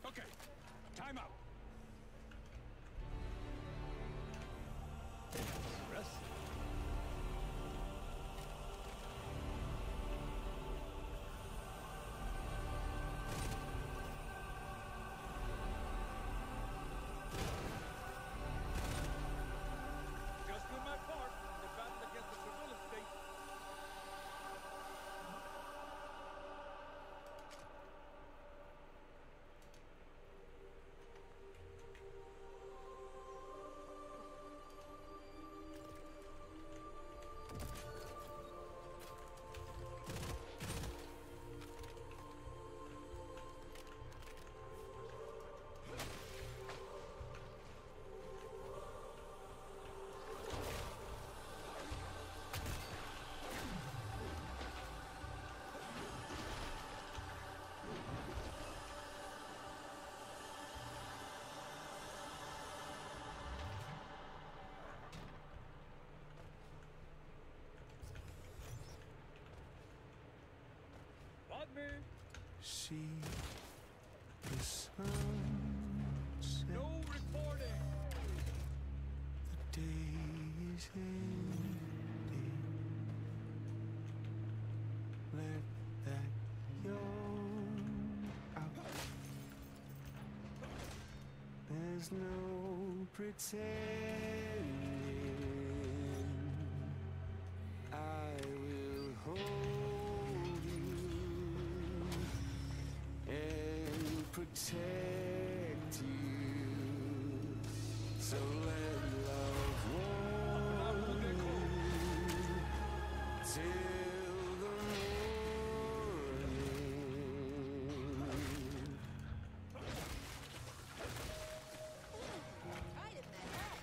Okay, time out. Rest. Just do my part in the battle against the surveillance state. Rodney, See the sunset, no recording. the day is ending. Let that yawn out. There's no pretending. I will hold you and protect you. So let love warm you till the morning. Right in the head.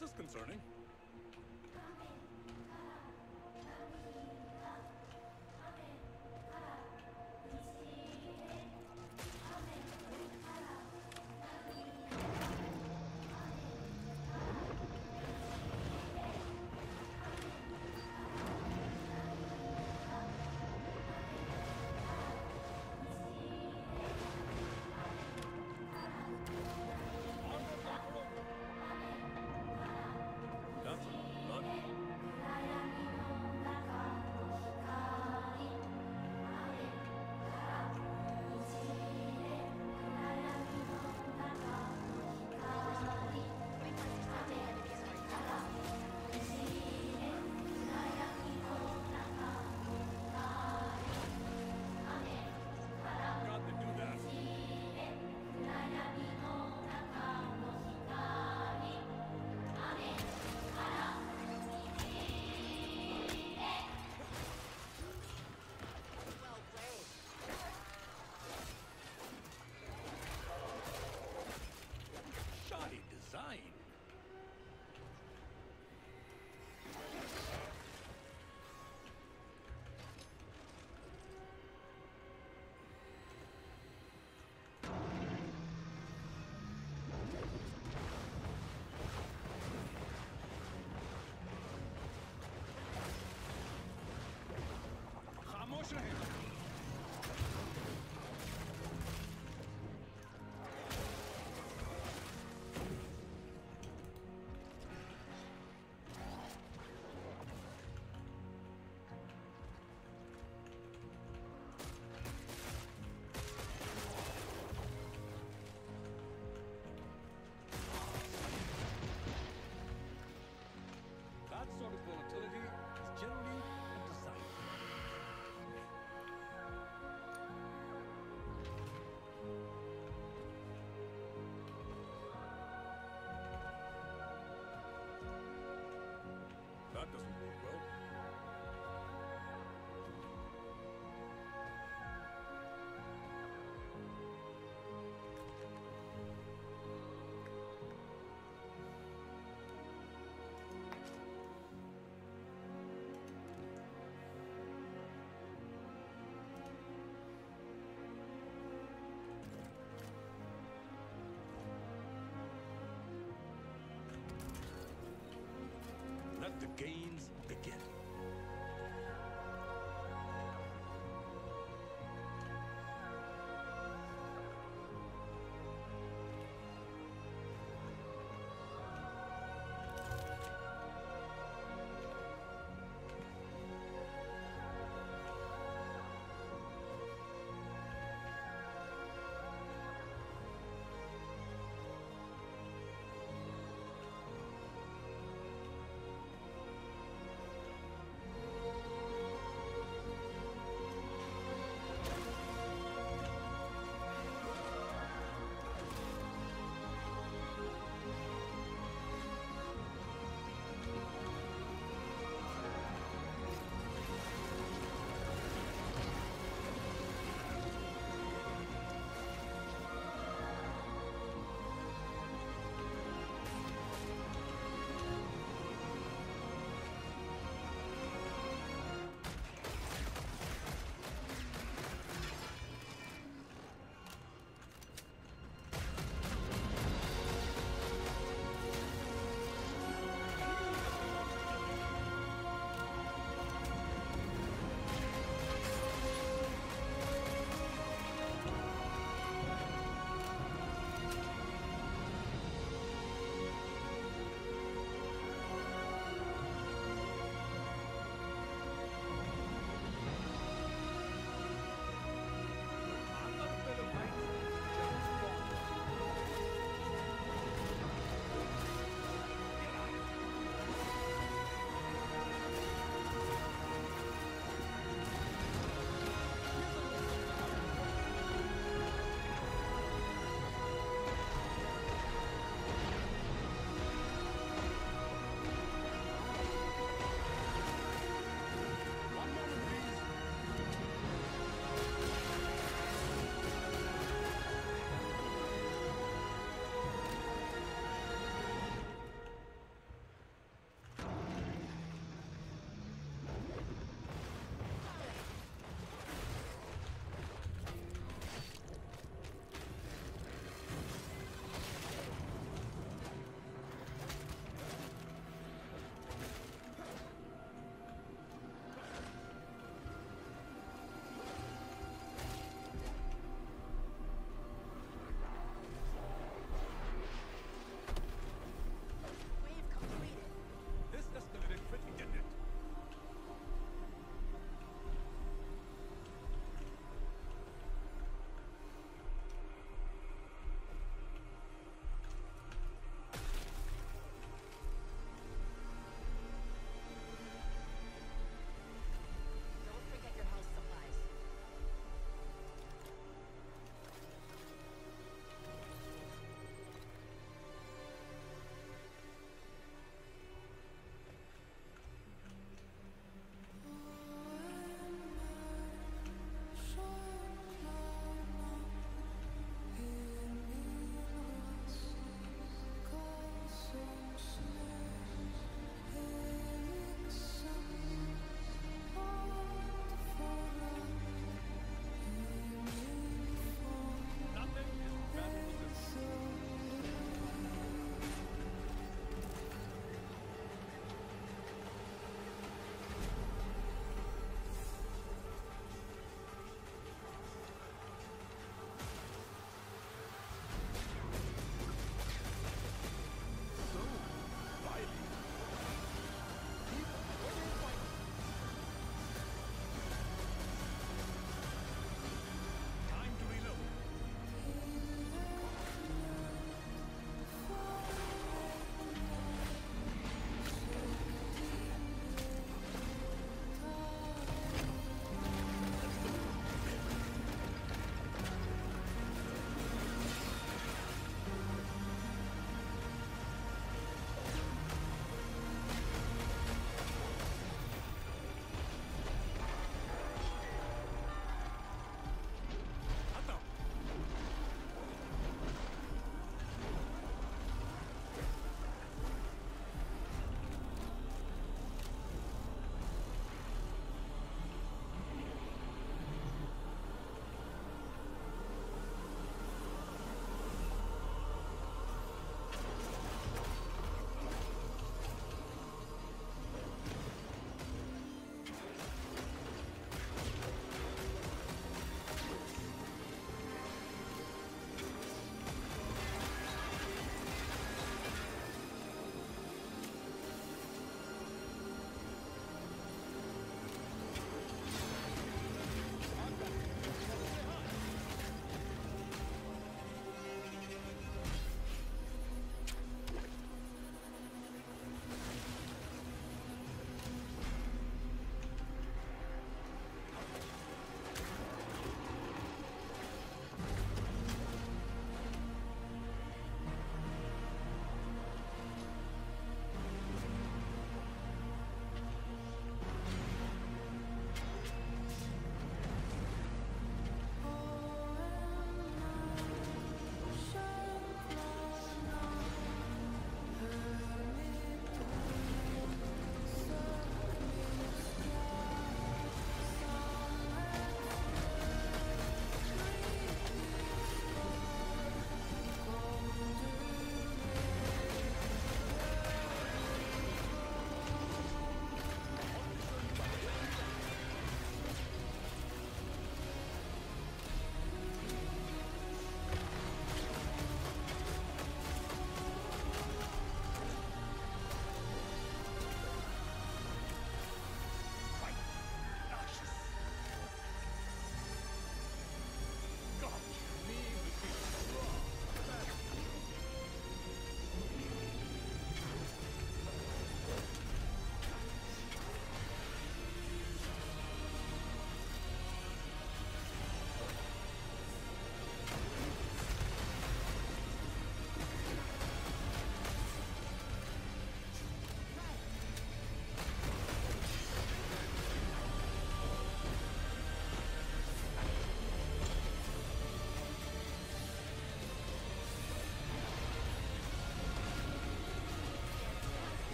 This is concerning. That's none. God, they do that. Well played. Shoddy design. खामोश रहें। That sort of volatility is generally a design. That doesn't bode well. Let the games begin.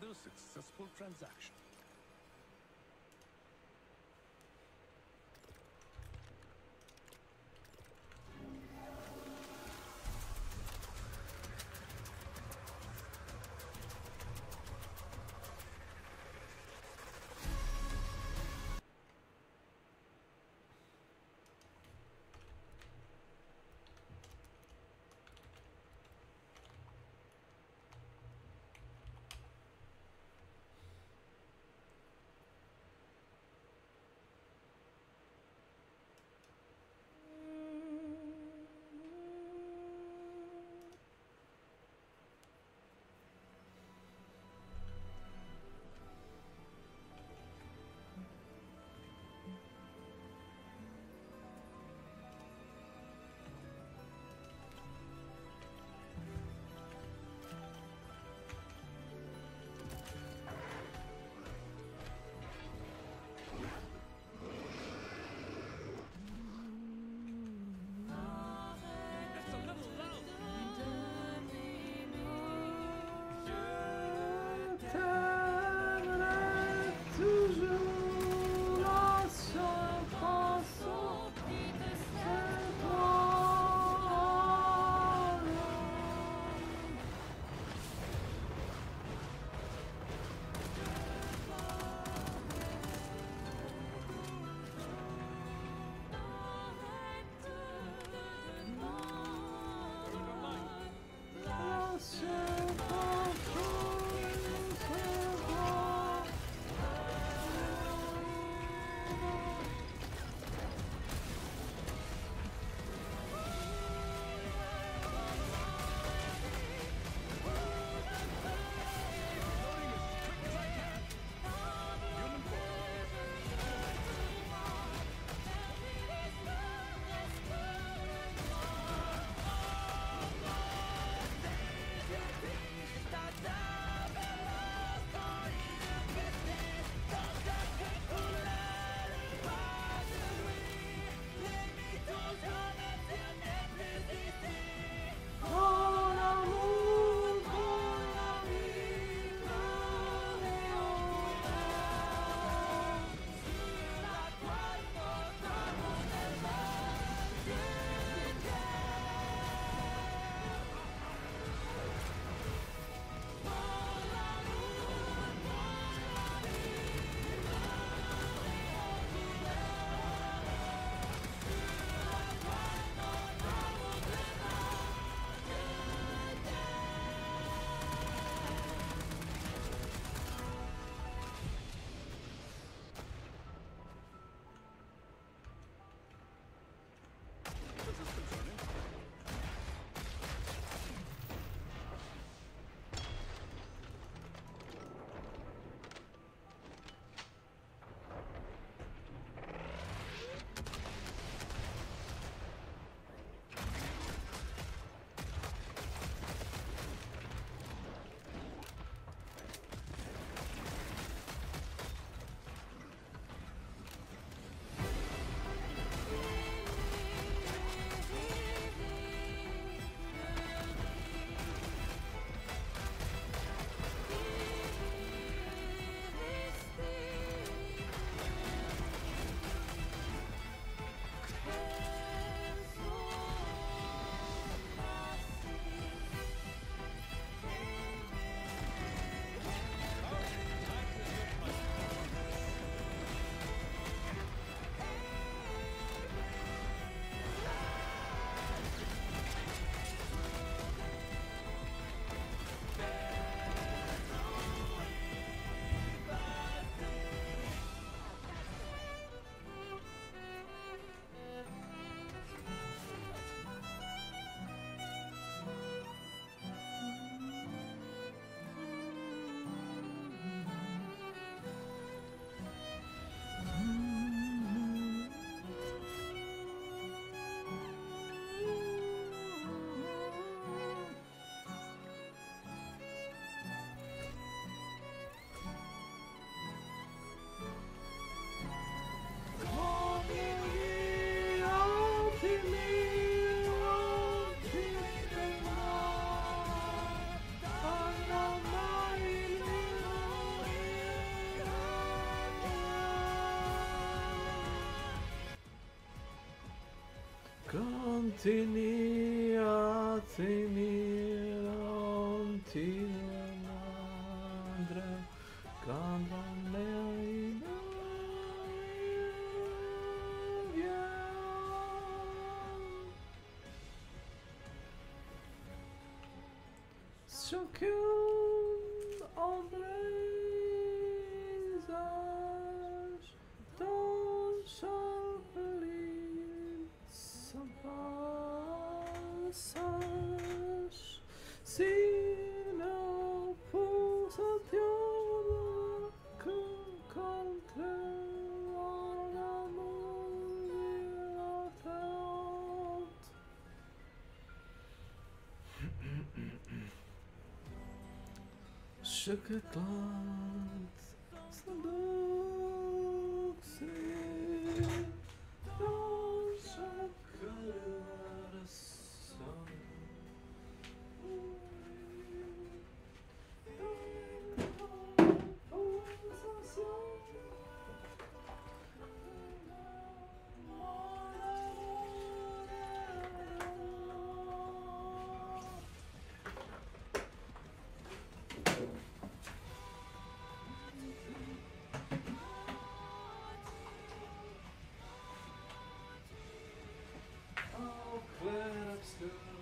another successful transaction. Tini, tini, tini, madre, cada me chacun embrassage dans chaque ligne sans passage. Si nous possédions que contre l'amour l'attente. Chaque glance s'endoucit dans chaque relation. Oh, clear up school.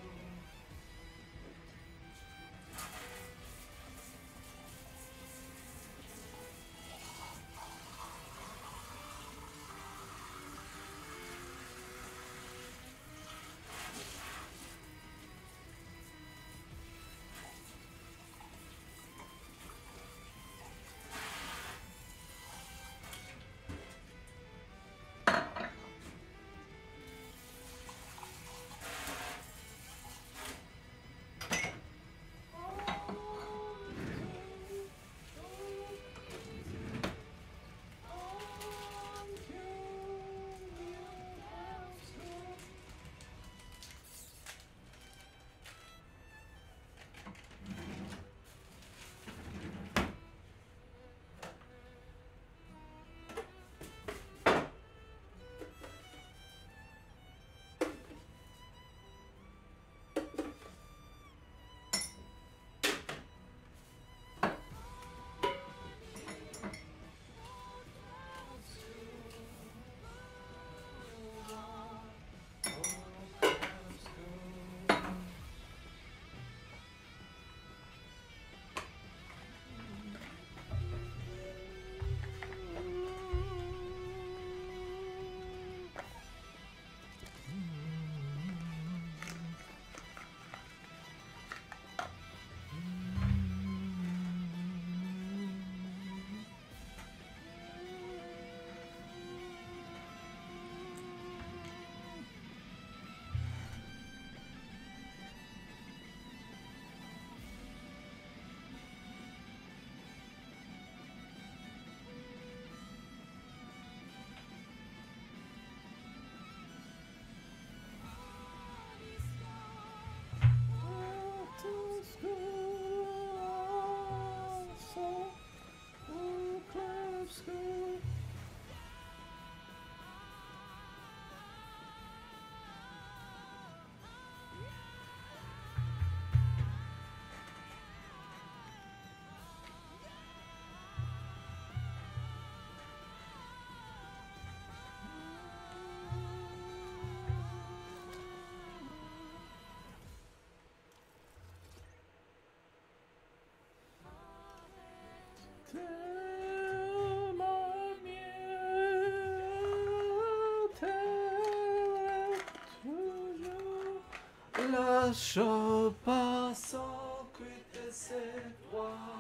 Lâche pas sans quitter ses doigts.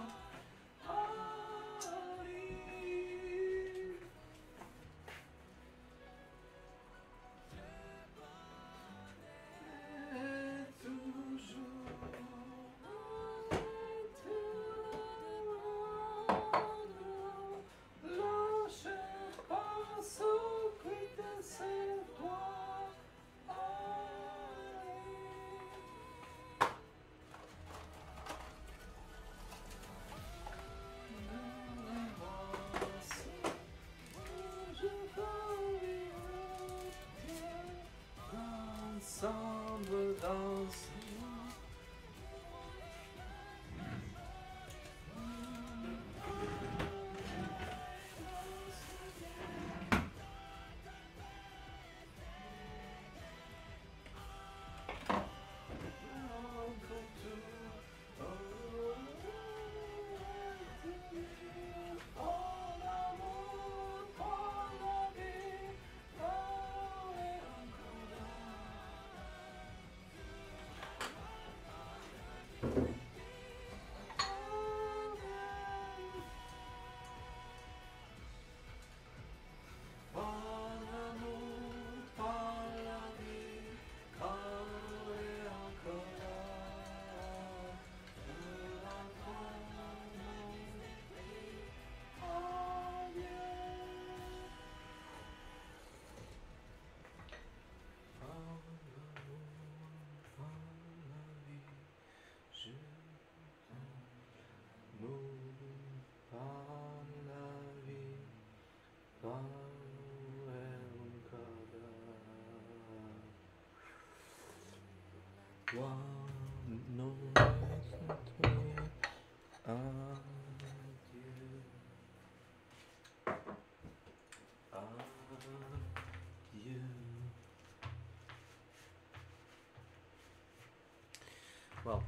Well,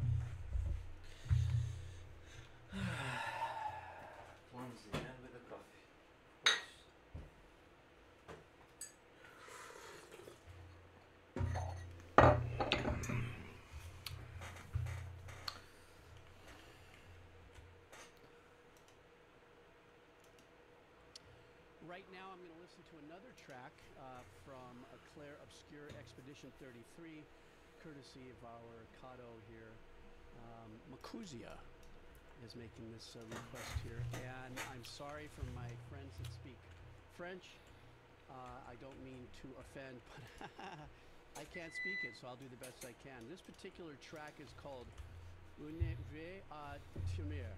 once again with the coffee. Right now, I'm going to listen to another track from a Claire Obscure Expedition 33, courtesy of our Kato here. Makuzia is making this request here, and I'm sorry for my friends that speak French. I don't mean to offend, but I can't speak it, so I'll do the best I can. This particular track is called Une Vie à Timir.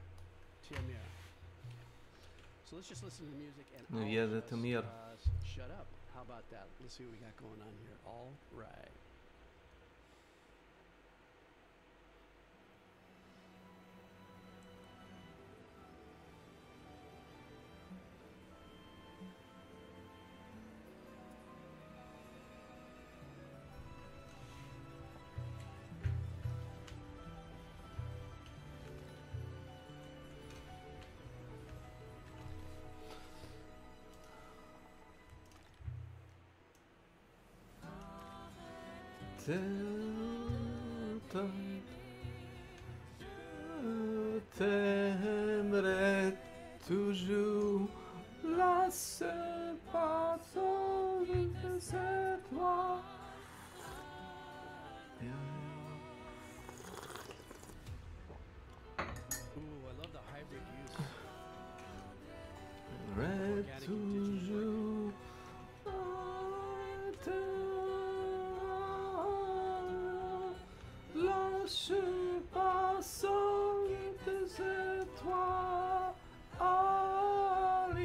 So let's just listen to the music and I'll just shut up. How about that? Let's see what we got going on here. All right. Je t'aimerai toujours, la seule personne que c'est toi. Ooh, I love the hybrid use. T'aimerai toujours, la seule personne que c'est toi, Aline.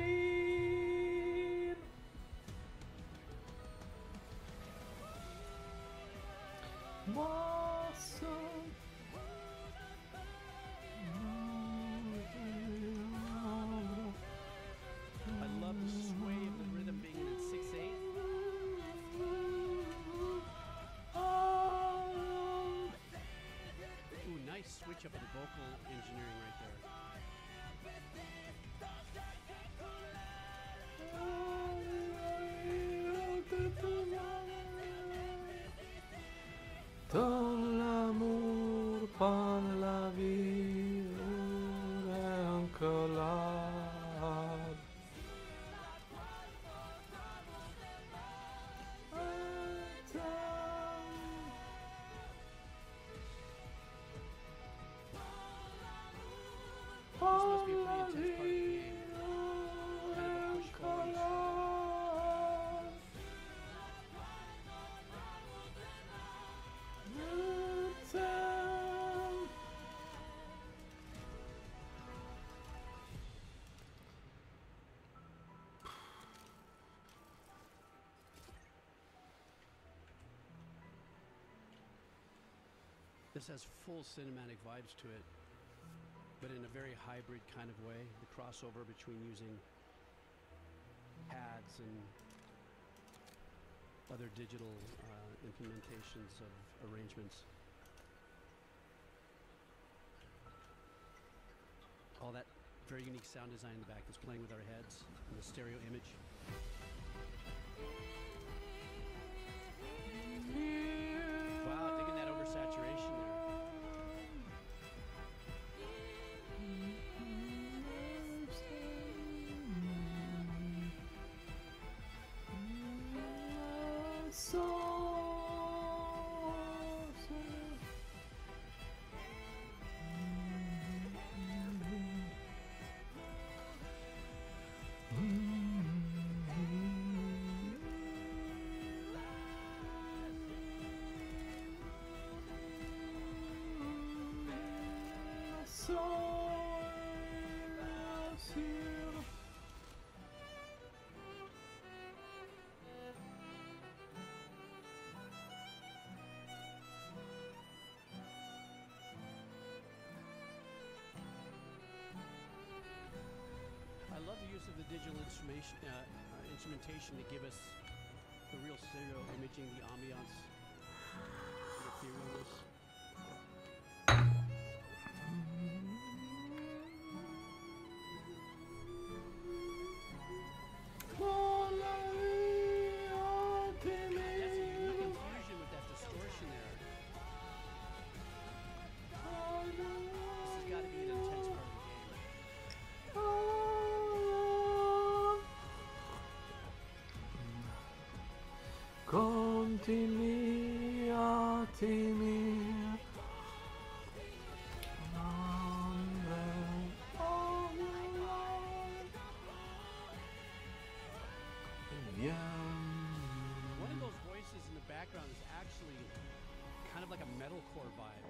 Moi seul. I love the sway of the rhythm being in 6/8. Ooh, nice switch up in the vocal engineering right there. Dans l'amour, par la vie, est encore là. This must be a pretty intense part of the game. Kind of a push chorus. This has full cinematic vibes to it, but in a very hybrid kind of way. The crossover between using pads and other digital implementations of arrangements. All that very unique sound design in the back that's playing with our heads and the stereo image. Wow, digging that oversaturation there. I love the use of the digital instrumentation to give us the real stereo imaging, the ambiance, the etherealness. That's a unique infusion with that distortion there. This has got to be an intense part of the game. One of those voices in the background is actually kind of like a metalcore vibe.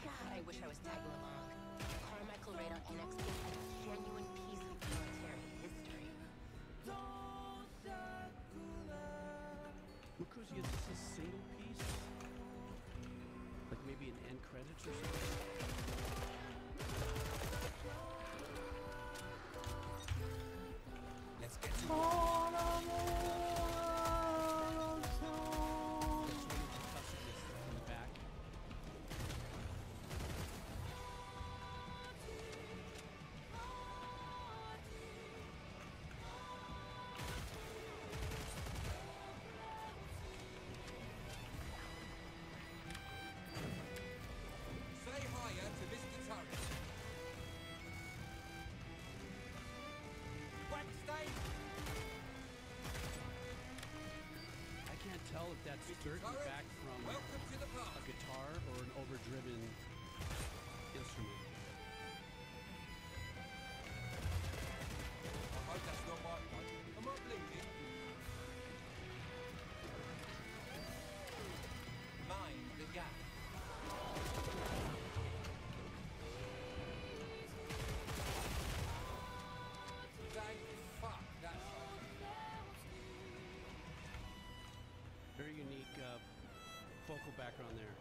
God, I wish I was tagging along. Carmichael Radar NXT had a genuine piece of military history. Makuzi, is this a single piece? Like maybe an end credits or something? Let's get to That's one of the percussionists in the back. say higher to this guitarist. Backstage. I can't tell if that's dirt in the back from Welcome to the a party. guitar or an overdriven instrument. I hope that's not my one. I'm not bleeding. Mind the gap. Thank fuck that's Very unique vocal background there.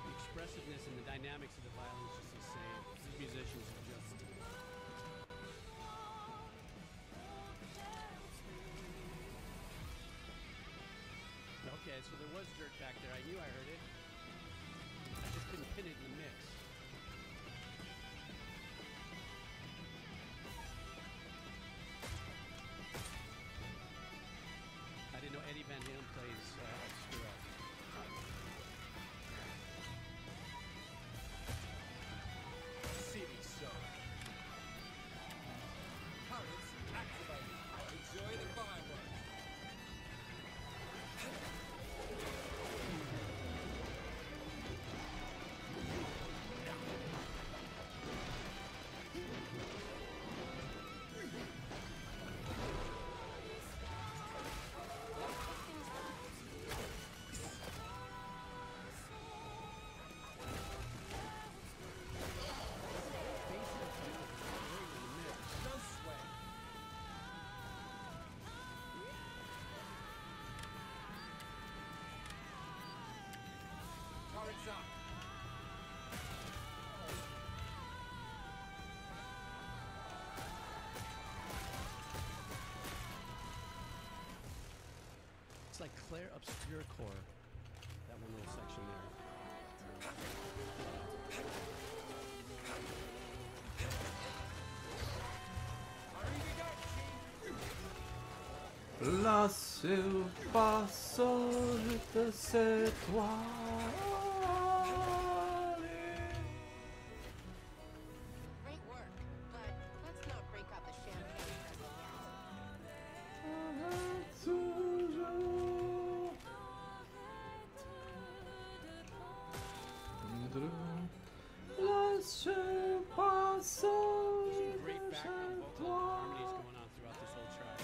The expressiveness and the dynamics of the violin is just insane. These musicians are just okay, so there was dirt back there. I knew I heard it. I just couldn't pin it in the mix. I didn't know Eddie Van Halen plays like Claire Obscure Core. That one little section there. Lassù passo de cette Great work, but let's not break out the champagne present yet. Lassù passo Some great background vocal harmonies going on throughout this whole track.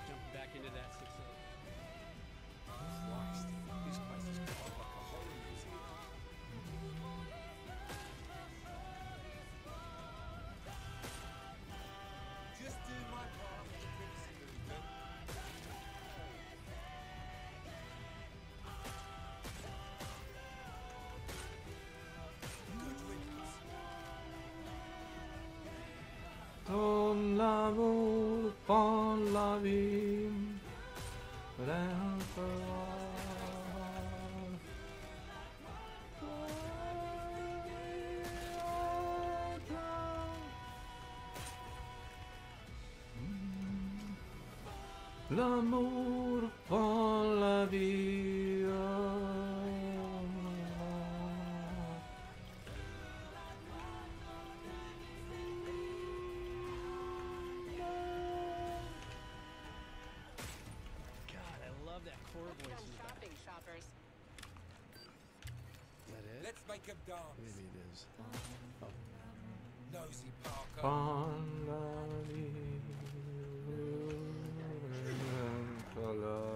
Jumping back into that 6/8. Christ, this place is quite like a horror museum. Just do my part with the privacy movement. Good riddance. Ton l'amour prend la vie d'un L'amour prend la vie. God, I love that core Hope voice you're in the back. shopping, shoppers. Is that it? Let's make them dance. Maybe it is. Oh. Nosy Parker. Prend la vie d'un color.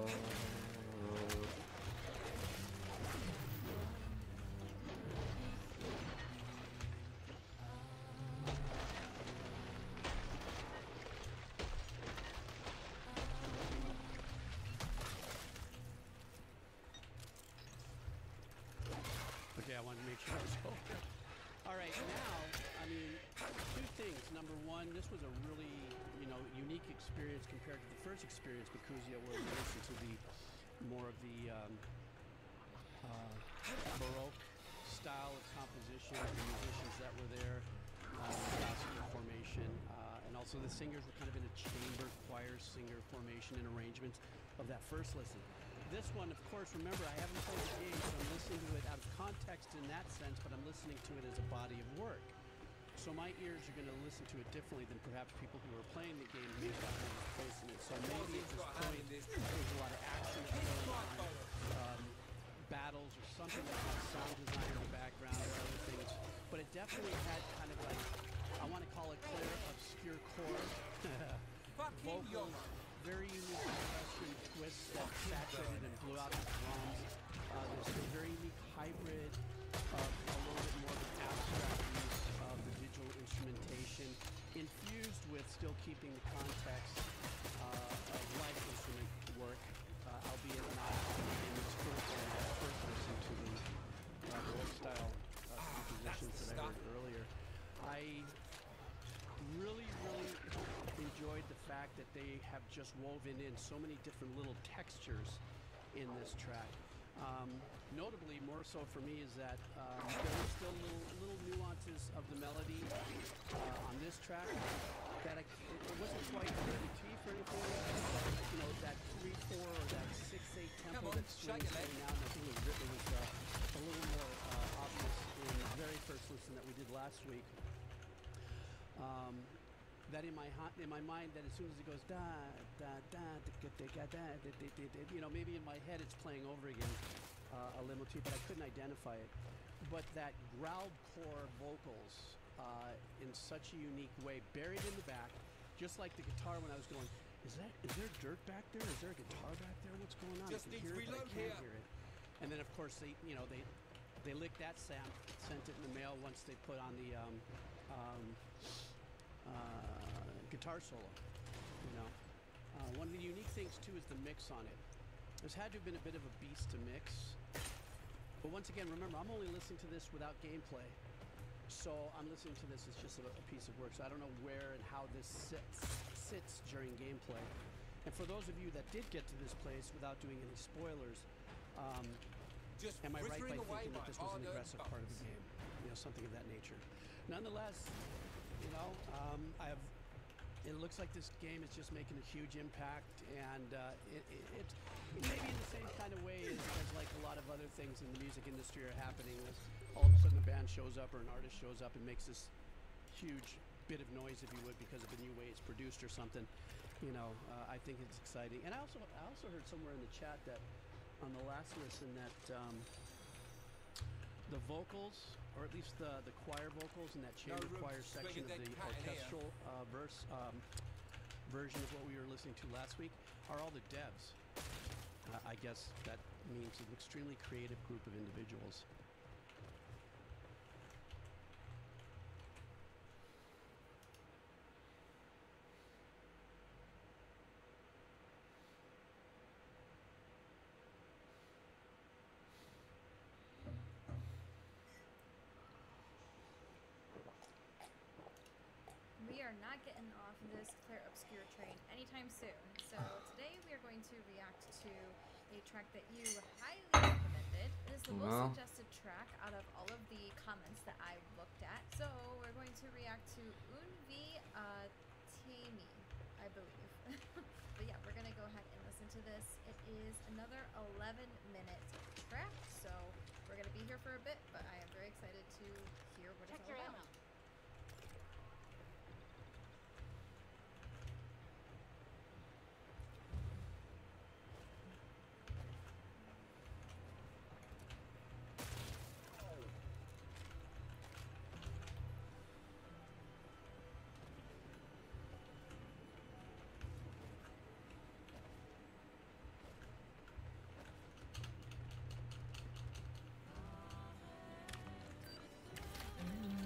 Okay, I wanted to make sure I was over. All right, now, I mean, two things. Number one, this was a really, unique experience compared to the first experience, Bakuzia, where we listened to the more of the Baroque style of composition, the musicians that were there, classical formation, and also the singers were kind of in a chamber choir singer formation and arrangement of that first listen. This one, of course, remember, I haven't played the game, so I'm listening to it out of context in that sense, but I'm listening to it as a body of work. So my ears are going to listen to it differently than perhaps people who are playing the game may have gotten this place in it. So maybe at this point, there's a lot of action that's going on, battles or something that has sound design in the background or other things. But it definitely had kind of like, I want to call it Claire Obscure Core. Vocals, very unique percussion twists that saturated and blew out the drums. There's a very unique hybrid of a little bit more of an abstract use of the digital instrumentation, infused with still keeping the context of live instrument work, albeit not in its full form when I first listened to the Baroque style compositions that I heard earlier. I really enjoyed the fact that they have just woven in so many different little textures in this track. Notably, more so for me, is that there were still little nuances of the melody on this track that it wasn't quite really teeth or anything. That 3/4 or that 6/8 tempo that swings every now and I think it was a little more obvious in the very first listen that we did last week. That in my mind, that as soon as it goes da da da da da da, maybe in my head it's playing over again a little too, but I couldn't identify it. But that growled core vocals in such a unique way, buried in the back, just like the guitar when I was going, is there dirt back there? Is there a guitar back there? What's going on? Just I can needs hear it, but I reload can't here. hear it. And then of course they licked that sound, sent it in the mail once they put on the guitar solo. One of the unique things too is the mix on it. This had to have been a bit of a beast to mix. But once again, remember, I'm only listening to this without gameplay. So I'm listening to this as just a piece of work. So I don't know where and how this sits during gameplay. And for those of you that did get to this place without doing any spoilers, am I right by thinking that this was an aggressive part of the game? You know, something of that nature. Nonetheless, you know, it looks like this game is just making a huge impact, and it maybe in the same kind of way as like a lot of other things in the music industry are happening. All of a sudden a band shows up or an artist shows up and makes this huge bit of noise, if you would, because of the new way it's produced or something. You know, I think it's exciting. And I also heard somewhere in the chat that on the last listen that the vocals, or at least the choir vocals in that chamber choir section of the orchestral version of what we were listening to last week are all the devs. I guess that means an extremely creative group of individuals. We are not getting off this Claire Obscure train anytime soon. So today we are going to react to a track that you highly recommended. It is the most suggested track out of all of the comments that I looked at. So we're going to react to Unvi Tami, I believe. But yeah, we're going to go ahead and listen to this. It is another 11-minute track. So we're going to be here for a bit, but I am very excited to hear what it's all about.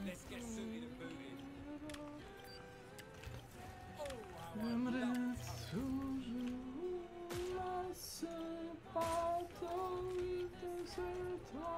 Let's get suited and booted. J'aimerais toujours laisser partout de cette toi.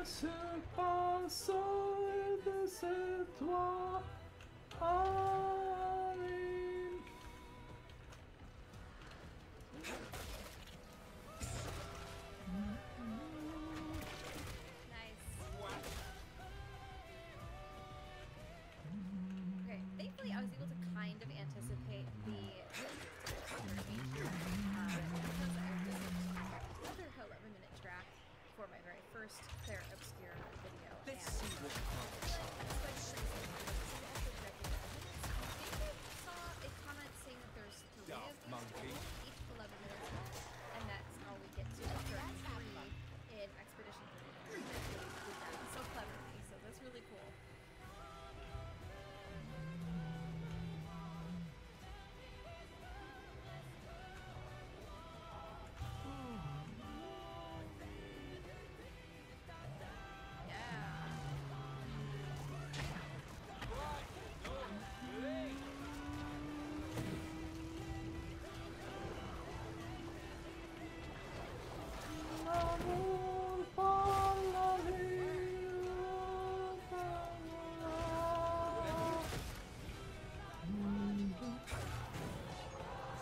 Se passe de cette toi. Amen. Nice. Okay, thankfully I was able to kind of anticipate the because I listened to another 11-minute track for my very first Claire Obscure video. Let's see what the comments are. I saw a comment saying that there's 3 of these Monkey. each 11 minutes long, and that's how we get to 33 in Expedition 33. Did that so cleverly, so that's really cool. L'amour par la vie.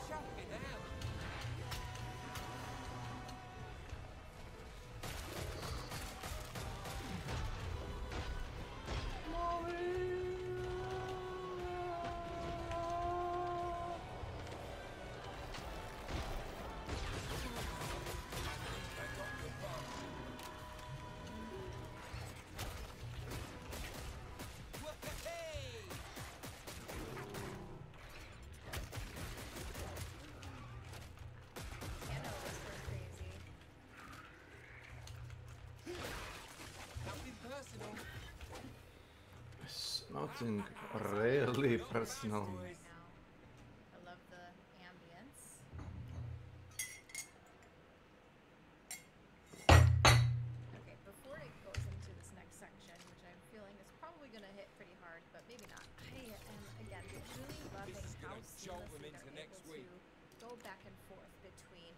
Shut it down. Piano was so crazy. Nothing personal. It's nothing really personal. Right now. I love the ambience. seamlessly them into they're next able week. to go back and forth between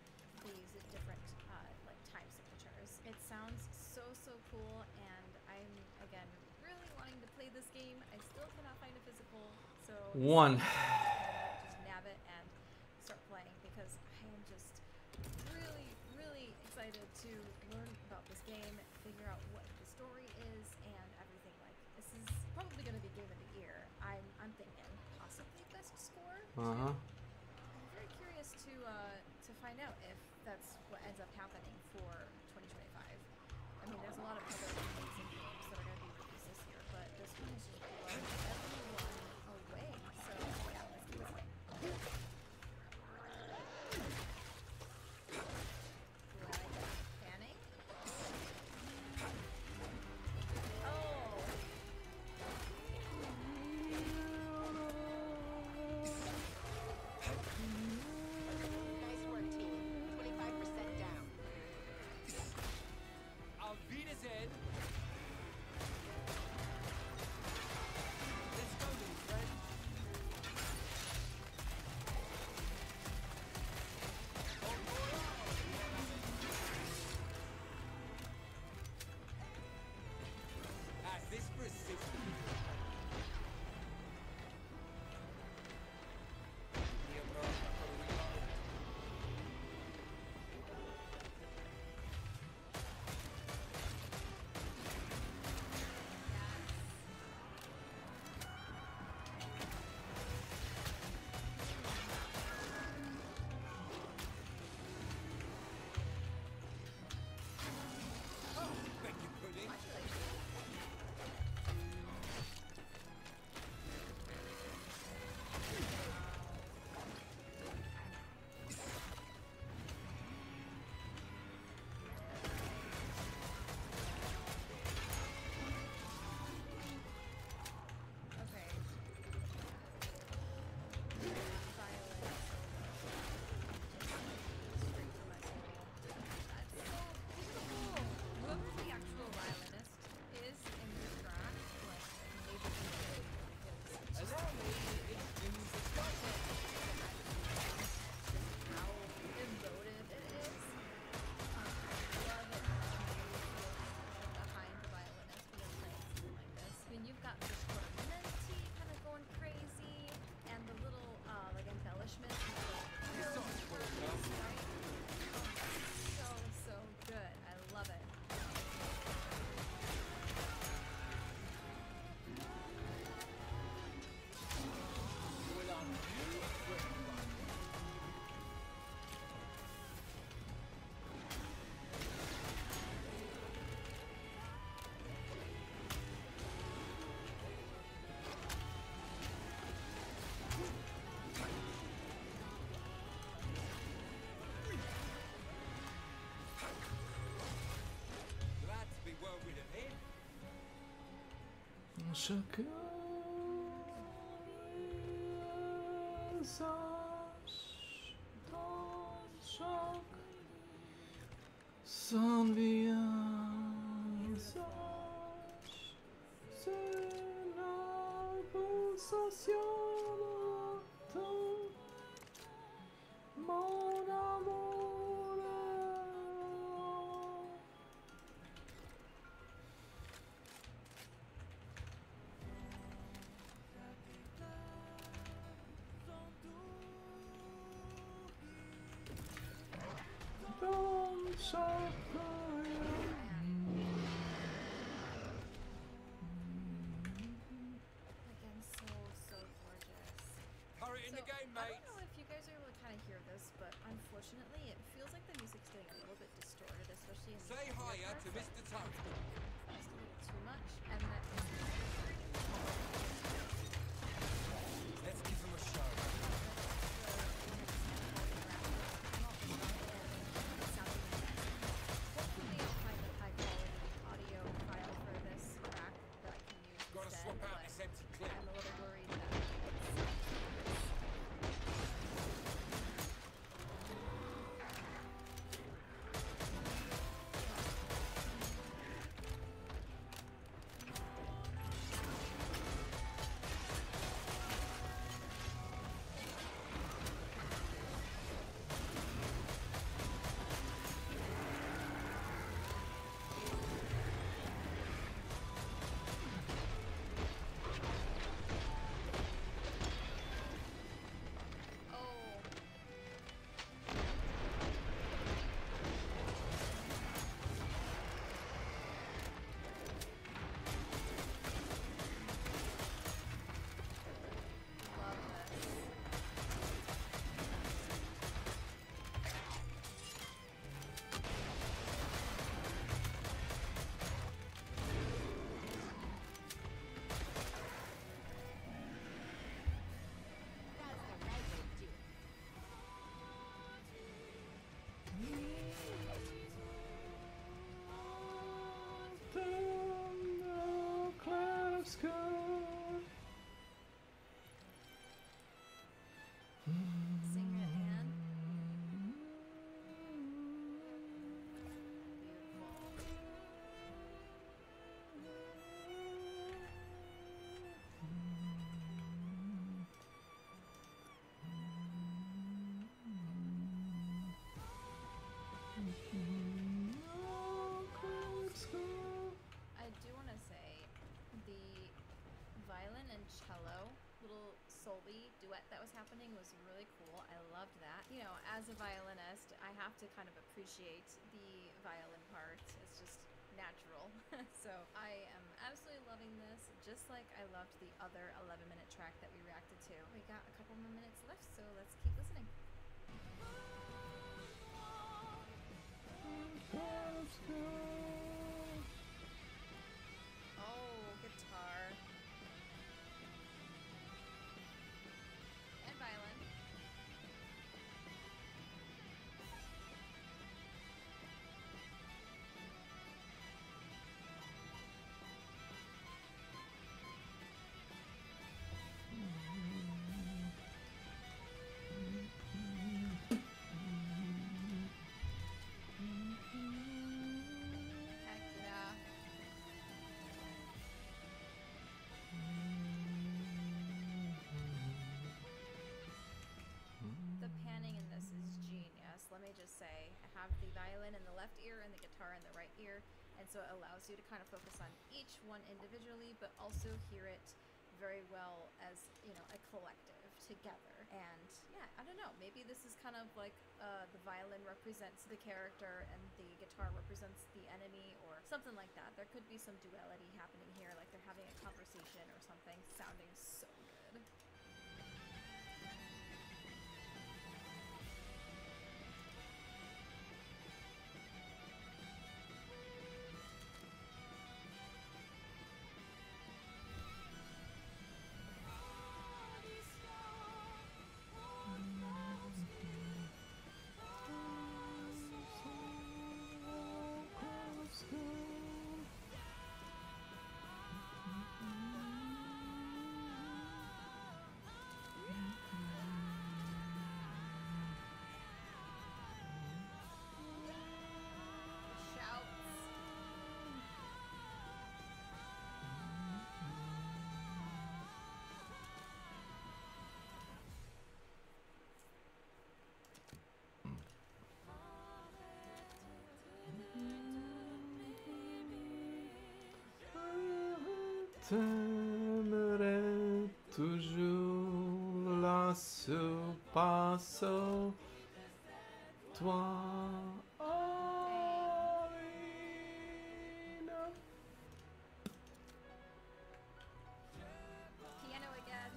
these different like time signatures. It sounds so cool, and I'm again really wanting to play this game. I still cannot find a physical, so One. just nab it and start playing because I am just really excited to learn about this game, figure out what the story is and everything. Like, this is probably going to be game of the year. I'm thinking possibly best score. Uh-huh. I'm very curious to find out if that's what ends up happening for 2025. I mean, there's a lot of other amazing games that are going to be released this year, but this one has just blown everyone away. So yeah, let's keep it going. Panning? Oh! Nice work, team. 25% down. Auf Wiedersehen. Let's go, little friend. As this persists. Yeah, bro, I've got to reload. Oh, thank you, pudding. Okay. Straight to my soul. That's so beautiful. Whoever the actual violinist is in this track, like, maybe he's really good. It's just Allow me to introduce the starter. how emotive it is. I love it behind the violinist when they're playing something like this. I mean, you've got the tormenti kind of going crazy, and the little like embellishments. This song's for a girl. Right? So good. I love it. Well, I'm you, everyone. Glad to be well rid of him. Chacun sache dans chaque son visage, c'est la pulsation de mon amour. Dans chaque Again, so gorgeous. Hurry in the game, I mate. don't know if you guys are able to kind of hear this, but unfortunately, it feels like the music's getting a little bit distorted, especially in the Say earlier hiya to parts, Mr. like, Tuck. just a little too much, and that Let's give him a show. hopefully I'll find a high quality audio file for this track that I can use Gotta instead, swap out but this empty clip. I'm a little worried that Singer and I do want to say the violin and cello little soli duet that was happening was really cool. I loved that. You know, as a violinist, I have to kind of appreciate the violin part. It's just natural. So I am absolutely loving this, just like I loved the other 11-minute track that we reacted to. We got a couple more minutes left, so let's keep listening. Oh, guitar. And violin. Heck yeah. The panning in this is genius. Let me just say, I have the violin in the left ear and the guitar in the right ear, and so it allows you to kind of focus on each one individually, but also hear it very well as, you know, a collective together. And yeah, I don't know, maybe this is kind of like the violin represents the character and the guitar represents the enemy or something like that. There could be some duality happening here, like they're having a conversation or something, sounding so good. T'aimerai toujours là sur passo, toi, Alina. Piano again.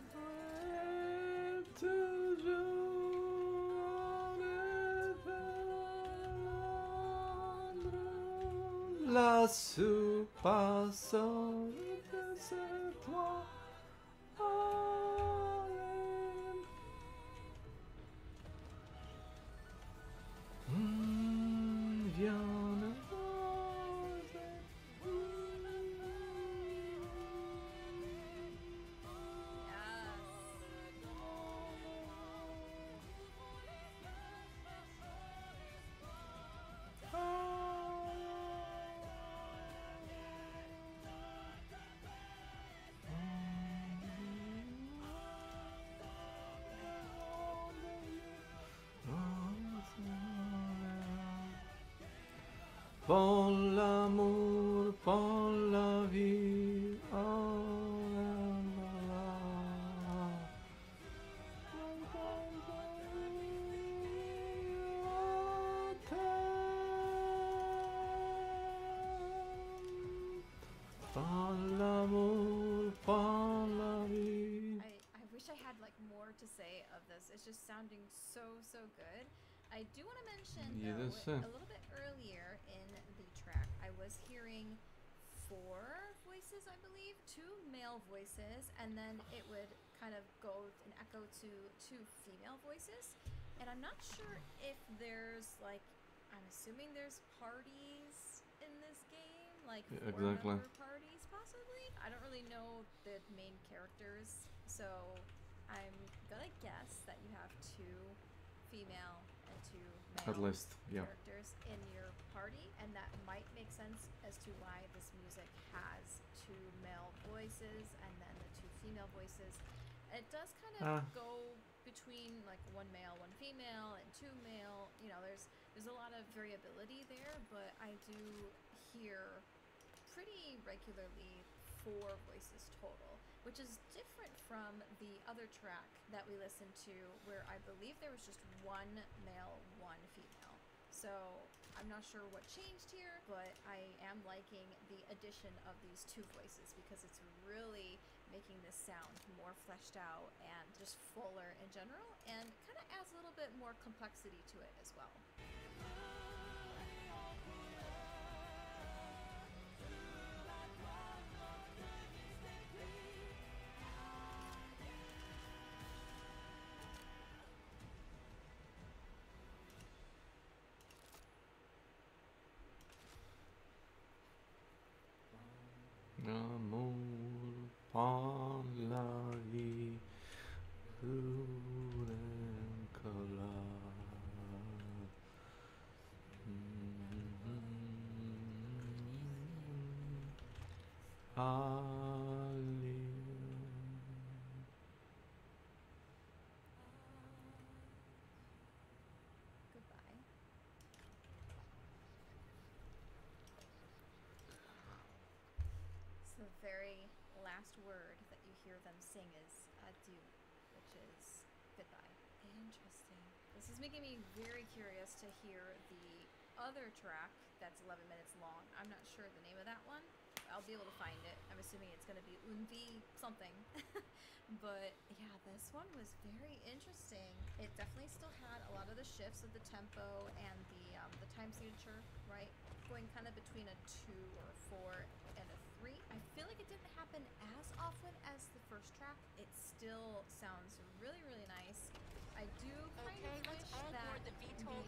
Toujours là sur passo. C'est toi, Alain. Viens me pour l'amour, pour la vie, oh la la pour l'amour, pour la vie. I wish I had like more to say of this. It's just sounding so good. I do want to mention though, a little bit earlier in the track, I was hearing 4 voices, I believe, 2 male voices, and then it would kind of go and echo to 2 female voices. And I'm not sure if there's like, I'm assuming there's parties in this game, like 4-member parties possibly. I don't really know the main characters, so I'm gonna guess that you have female and 2 At male least, yeah. characters in your party, and that might make sense as to why this music has 2 male voices and then the 2 female voices. It does kind of go between like 1 male, 1 female, and 2 male. You know, there's a lot of variability there, but I do hear pretty regularly 4 voices total, which is different from the other track that we listened to where I believe there was just 1 male, 1 female. So I'm not sure what changed here, but I am liking the addition of these 2 voices because it's really making this sound more fleshed out and just fuller in general, and kind of adds a little bit more complexity to it as well. Amor parlavi Goodbye. So the very last word that you hear them sing is adieu, which is goodbye. Interesting. This is making me very curious to hear the other track that's 11 minutes long. I'm not sure the name of that one. I'll be able to find it. I'm assuming it's going to be Unvi something. But yeah, this one was very interesting. It definitely still had a lot of the shifts of the tempo and the time signature, right? Going kind of between a 2 or 4 and a 3. I feel like it didn't happen as often as the first track. It still sounds really, really nice. I do kind of wish that the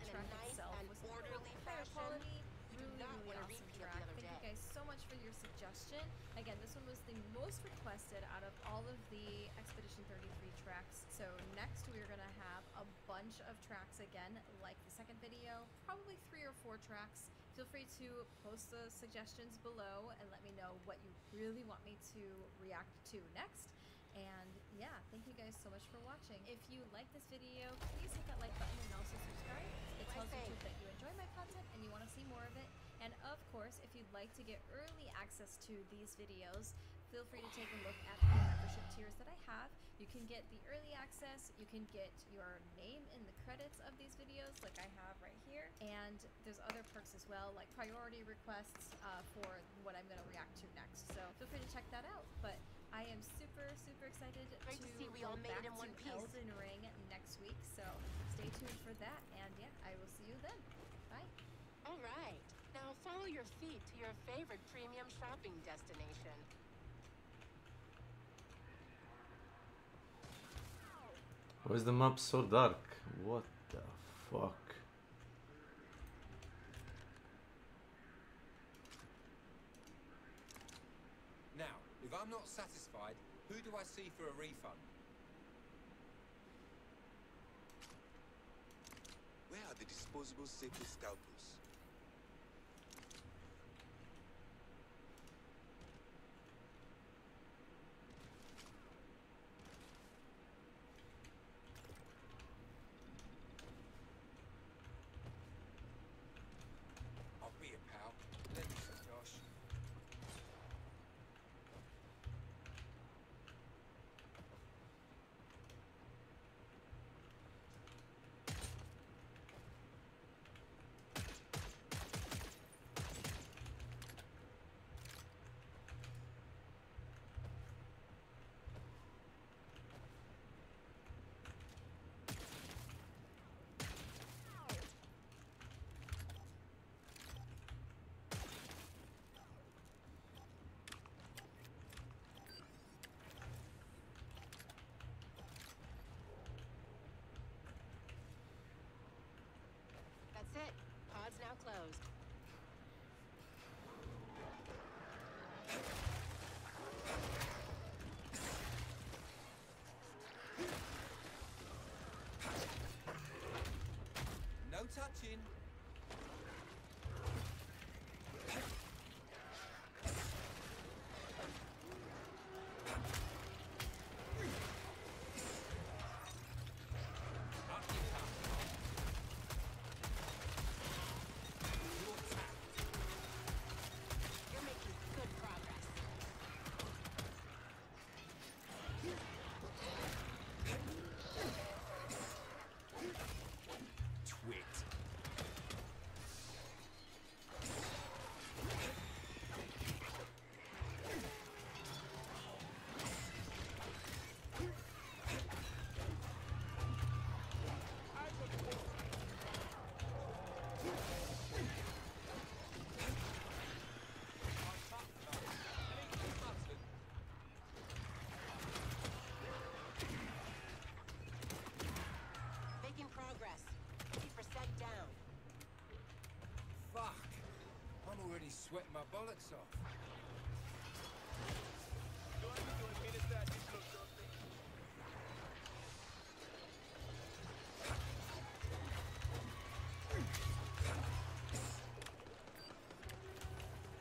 track itself was a little bit higher quality. Really awesome track. Thank you guys so much for your suggestion. Again, this one was the most requested out of all of the Expedition 33 tracks. So next we're going to have a bunch of tracks again, like the second video, probably 3 or 4 tracks. Feel free to post the suggestions below and let me know what you really want me to react to next. And yeah, thank you guys so much for watching. If you like this video, please hit that like button and also subscribe. It tells YouTube that you enjoy my content and you want to see more of it. And of course, if you'd like to get early access to these videos, feel free to take a look at the membership tiers that I have. You can get the early access, you can get your name in the credits of these videos like I have right here, and there's other perks as well, like priority requests for what I'm going to react to next. So feel free to check that out. But I am super, super excited to see we go all made back it in one to piece. Elden Ring next week, so stay tuned for that, and yeah, I will see you then. Bye. All right. Now follow your feet to your favorite premium shopping destination. Why is the map so dark? What the fuck? Now, if I'm not satisfied, who do I see for a refund? Where are the disposable safety scalpels? I'll be a pal. Let me see, Josh. That's it. Pod's now closed. He's sweating my bollocks off.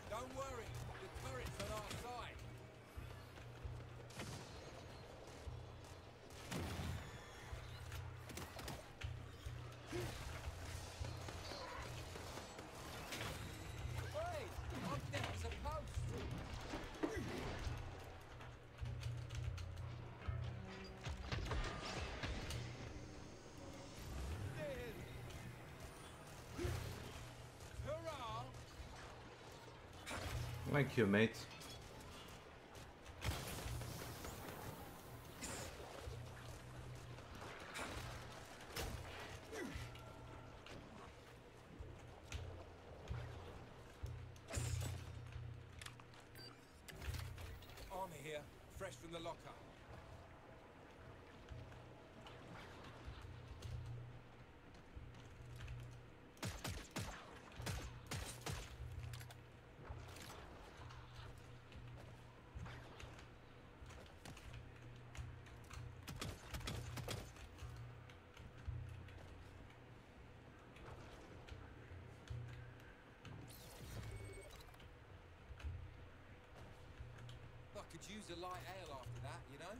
Don't worry, the turret's on our side. Hey, I'm dead as a post. Hurrah! Thank you, mate. Armor here, fresh from the locker. I could use a light ale after that, you know?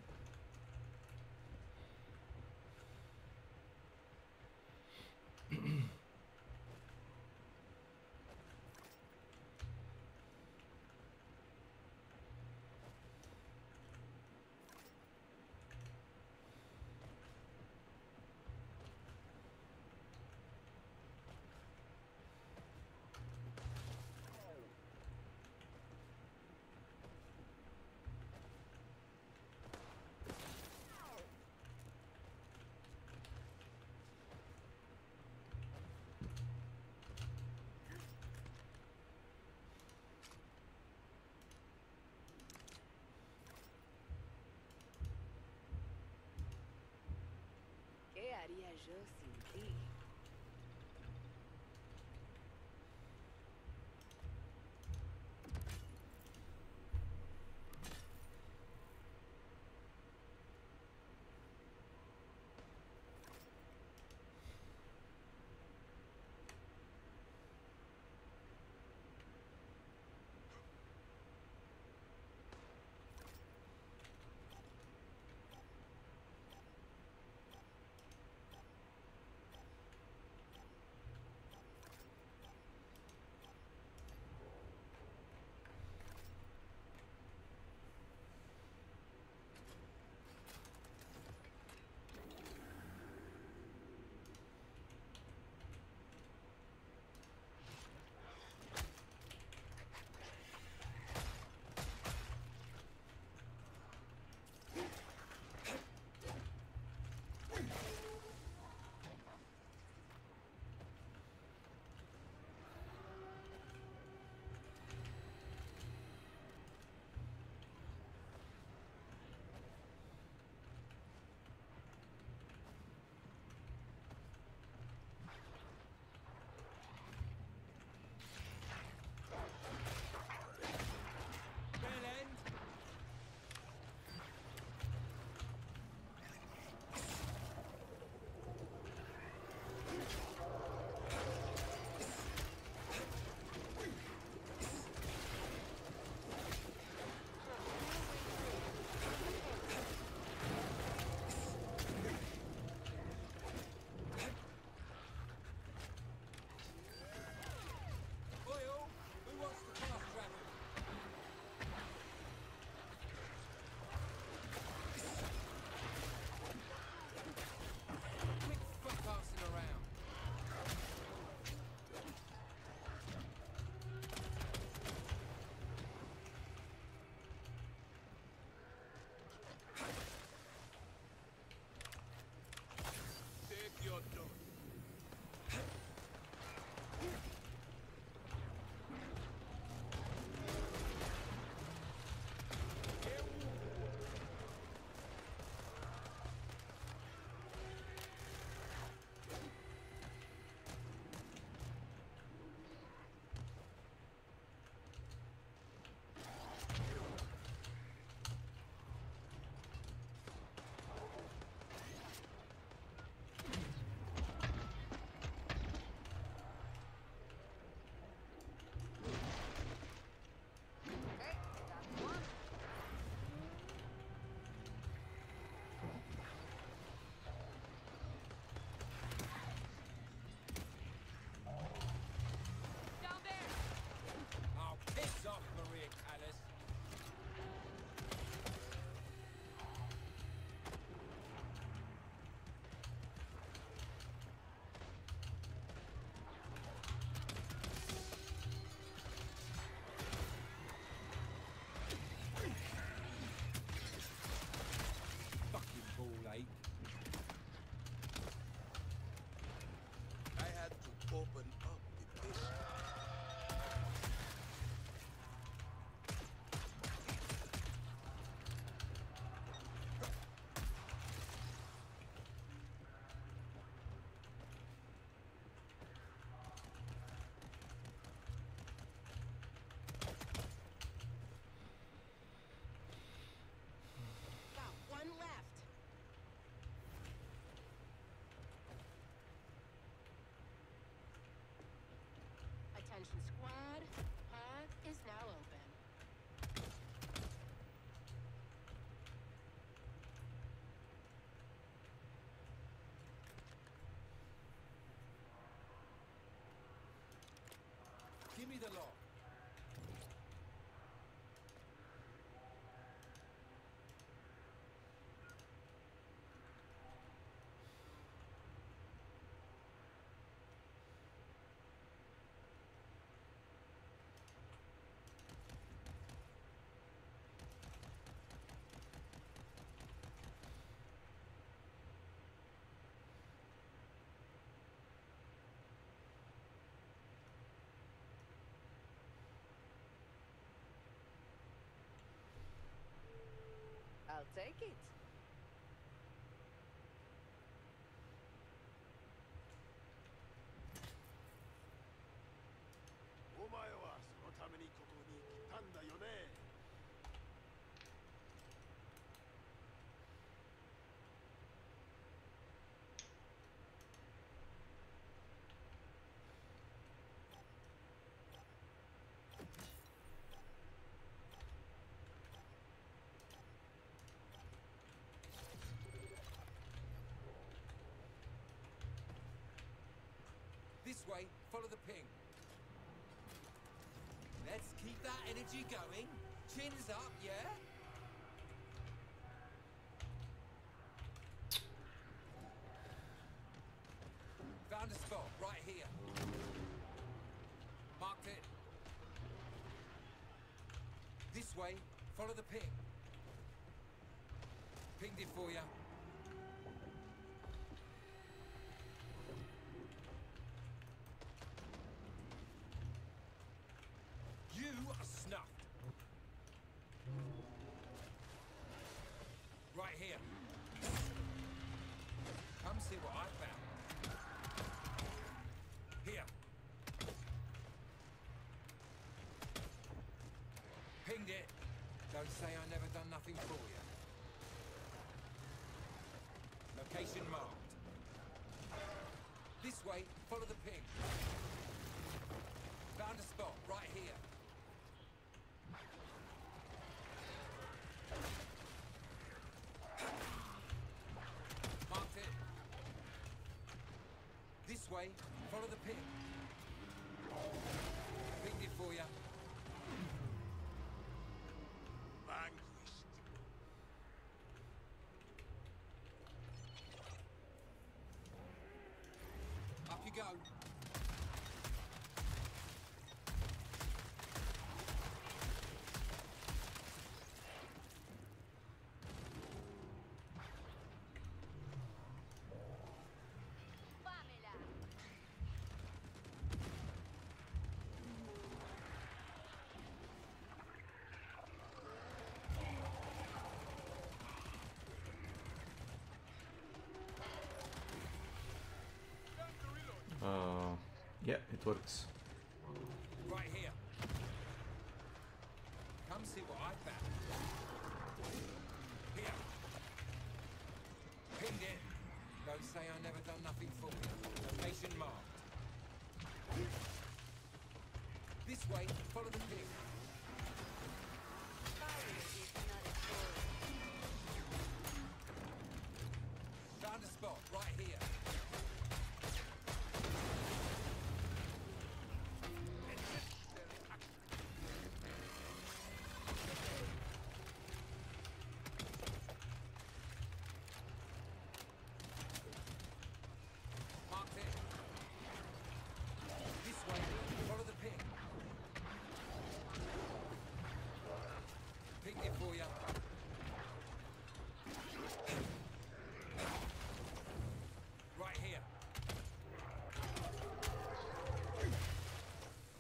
¿Qué haría yo sin ti? me the lot. I'll take it. This way, follow the ping. Let's keep that energy going. Chins up, yeah? Found a spot right here. Marked it. This way, follow the ping. Pinged it for ya. You are snuffed. Right here. Come see what I found. Here. Pinged it. Don't say I never done nothing for you. Location marked. This way, follow the ping. Found a spot right here. Marked it. This way, follow the ping. Pinged it for you. Up you go. Yeah, it works. Right here. Come see what I found. Here. Pinged it. Don't say I never done nothing for you. Location marked. This way, follow the ping. Found a spot right here. Marked it. This way, follow the ping. Pinged it for ya. Right here.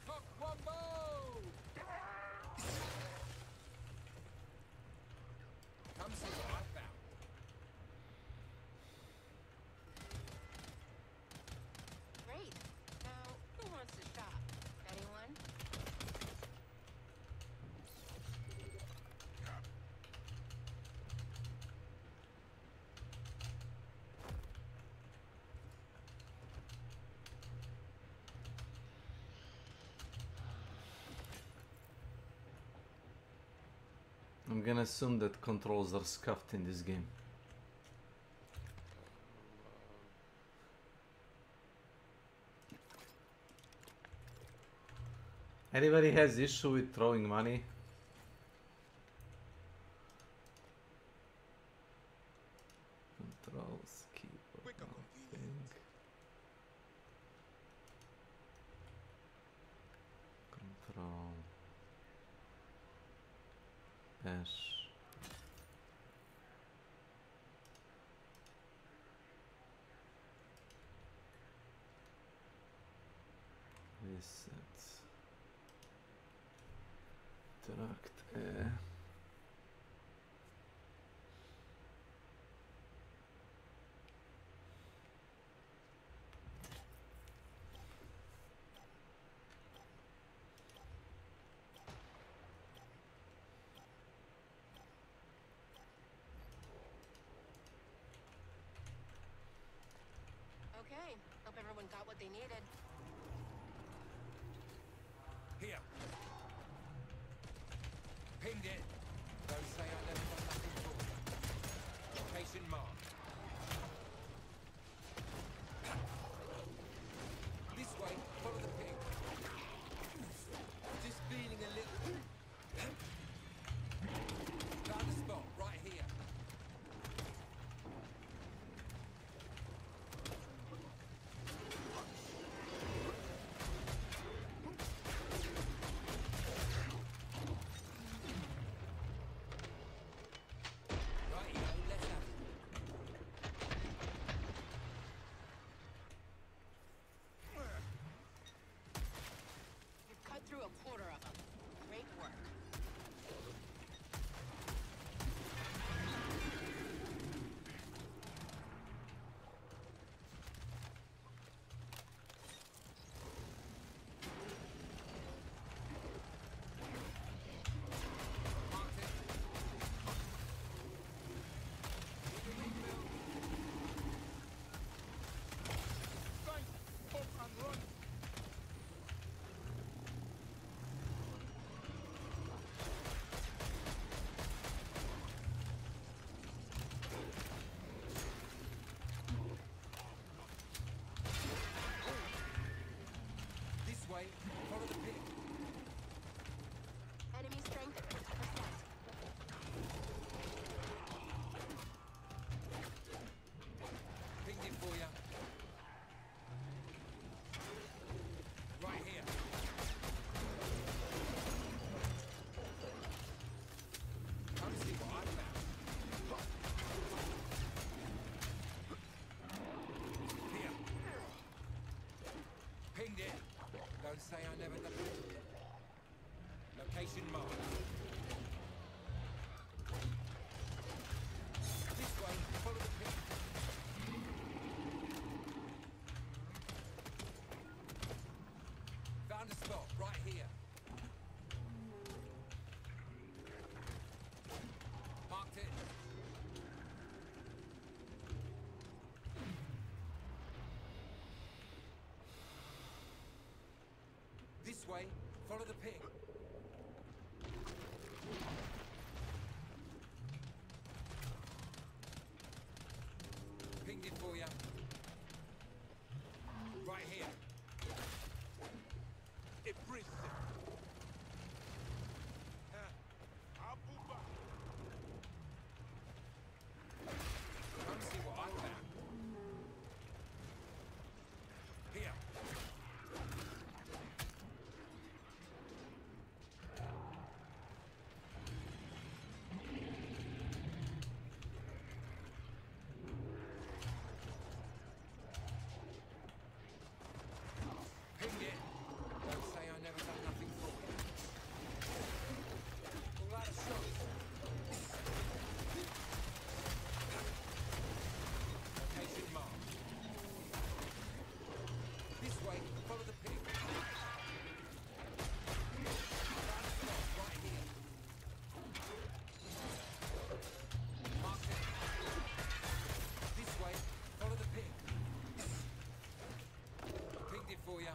Cock wombo! Come see what I found. Great. Now, who wants to shop? Anyone? I'm gonna assume that controls are scuffed in this game. Anybody has issue with throwing money? Controls, keyboard, nothing. Control. Dash. Reset. Interact. Okay, hope everyone got what they needed. Here. Pinged it. Don't say I never done nothing for you. Location marked. This way, follow the ping. Just feeling a little... Found a spot, right here. Through a quarter of them. Great work. Follow the ping. Enemy strength at 50%. Pinged it for you. Right here. Come see what I found. Here. Pinged it. Don't say I never done it. Location marked. This way, follow the ping. Found a spot right here. Marked it. This way, follow the ping. Pinged it for you. Right here. It brings it. Come see what I found. Here. Ping it. Don't say I never done nothing for you. All out of shots. Location marked. This way, follow the ping. Found a spot right here. Marked it. This way, follow the ping. Pinged it for you.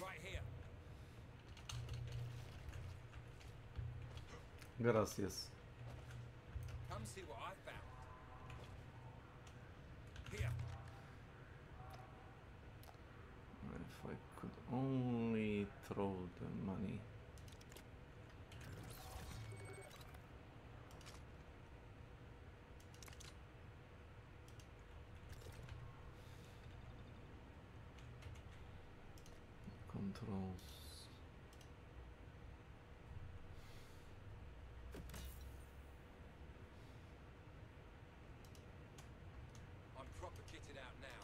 Right here. Gracias. Come see what I found. Here. only throw the money. Controls. I'm proper kitted out now.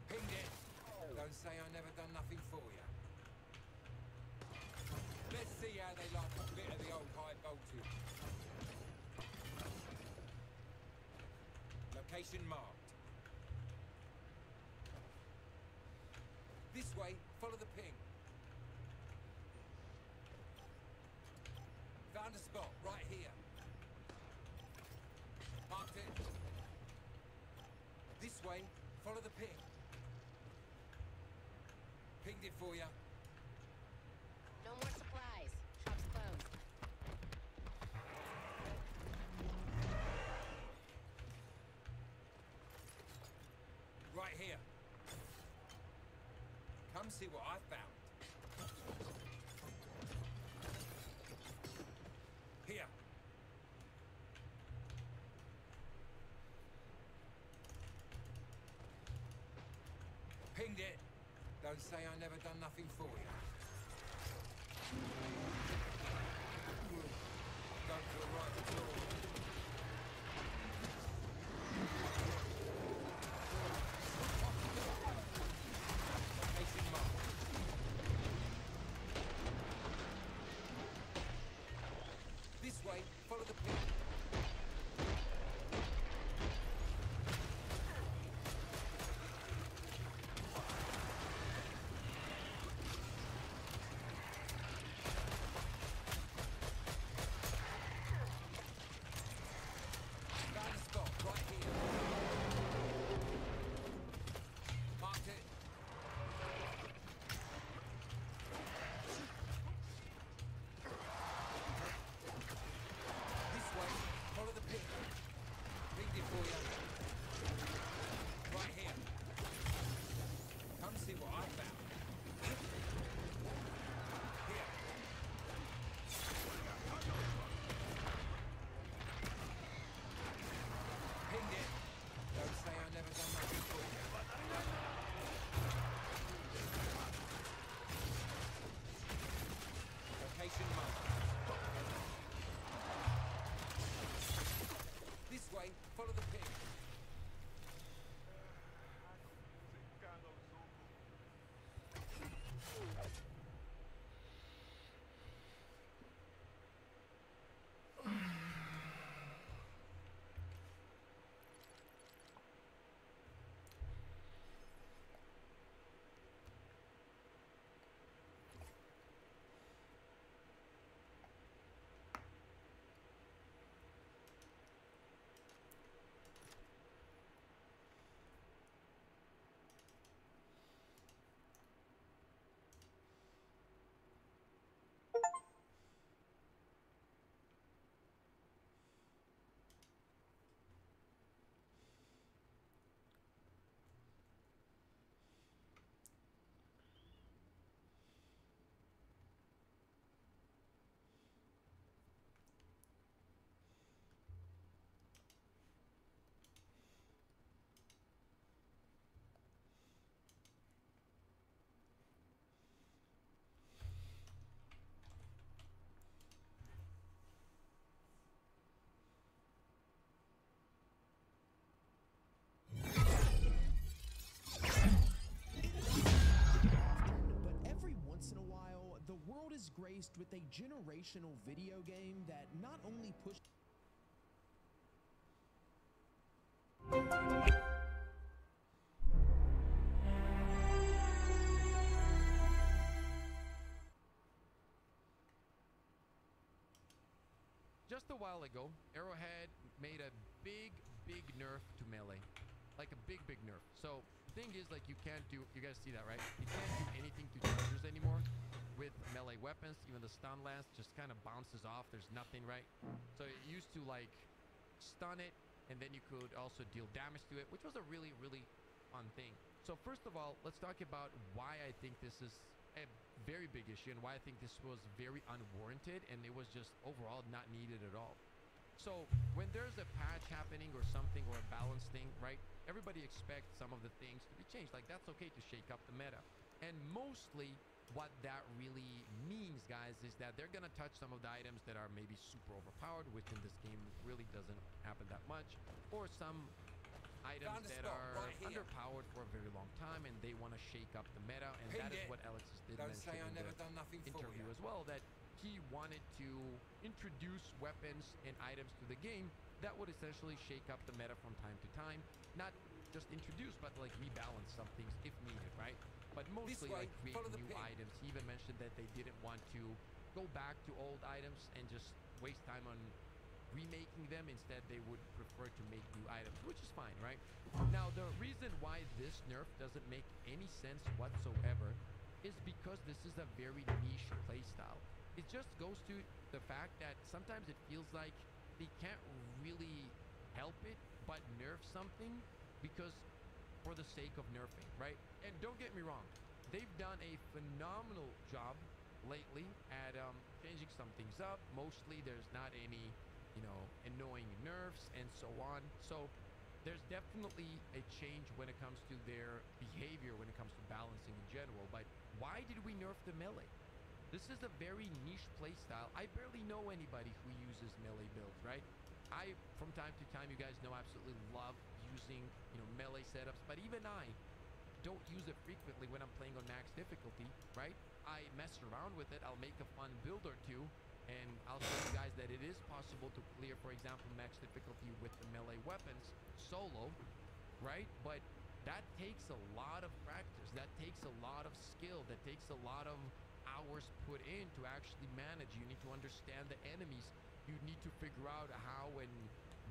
Pinged it. Don't say I never done nothing for you. Let's see how they like a bit of the old high voltage. Location marked. This way, follow the ping. Found a spot right here. Marked it. This way, follow the ping. Pinged it for you. No more supplies. Shop's closed. Right here. Come see what I found. Here. Pinged it. Don't say I never done nothing for you. Don't feel right at all. Location marked. This way, follow the ping. Found a spot right here. Marked it. This way, follow the ping. Pinged it for you. Right here. Come see what I found. Here. Pinged it. Don't say I never done nothing for you. Location marked. This way, follow the ping. But every once in a while, the world is graced with a generational video game that not only pushes Just a while ago, Arrowhead made a big nerf to melee. Like a big nerf. So thing is, like, you can't do, you guys see that, right? You can't do anything to chargers anymore with melee weapons. Even the stun lance just kind of bounces off. There's nothing, right? So it used to, like, stun it, and then you could also deal damage to it, which was a really, really fun thing. So first of all, let's talk about why I think this is a very big issue and why I think this was very unwarranted and it was just overall not needed at all. So when there's a patch happening or something, or a balance thing, right, everybody expects some of the things to be changed. Like, that's okay to shake up the meta. And mostly what that really means, guys, is that they're gonna touch some of the items that are maybe super overpowered, which in this game really doesn't happen that much, or some items that are underpowered for a very long time and they want to shake up the meta. And that is what Alexis did mention in the interview as well, that he wanted to introduce weapons and items to the game that would essentially shake up the meta from time to time. Not just introduce, but like rebalance some things if needed, right? But mostly like create new items. He even mentioned that they didn't want to go back to old items and just waste time on remaking them. Instead, they would prefer to make new items, which is fine, right? Now, the reason why this nerf doesn't make any sense whatsoever is because this is a very niche playstyle. It just goes to the fact that sometimes it feels like they can't really help it but nerf something because for the sake of nerfing, right? And don't get me wrong, they've done a phenomenal job lately at changing some things up. Mostly there's not any, you know, annoying nerfs and so on. So there's definitely a change when it comes to their behavior, when it comes to balancing in general. But why did we nerf the melee? This is a very niche playstyle. I barely know anybody who uses melee builds, right? I, from time to time, you guys know, absolutely love using, you know, melee setups, but even I don't use it frequently when I'm playing on max difficulty, right? I mess around with it. I'll make a fun build or two, and I'll show you guys that it is possible to clear, for example, max difficulty with the melee weapons solo, right? But that takes a lot of practice. That takes a lot of skill. That takes a lot of hours put in to actually manage. You need to understand the enemies. You need to figure out how and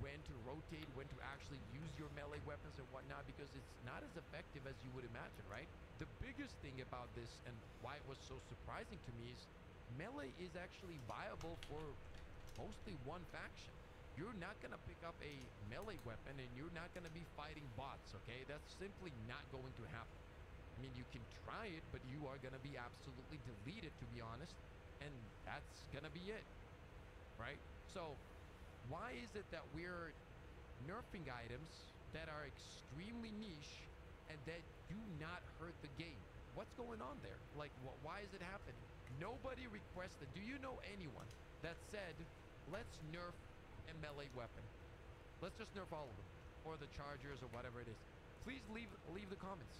when to rotate, when to actually use your melee weapons and whatnot, because it's not as effective as you would imagine, right? The biggest thing about this and why it was so surprising to me is melee is actually viable for mostly one faction. You're not going to pick up a melee weapon and you're not going to be fighting bots, okay? That's simply not going to happen. I mean, you can try it, but you are going to be absolutely deleted, to be honest, and that's going to be it, right? So why is it that we're nerfing items that are extremely niche and that do not hurt the game? What's going on there? Like, why is it happening? Nobody requested. Do you know anyone that said, let's nerf a melee weapon? Let's just nerf all of them, or the chargers, or whatever it is. Please leave the comments.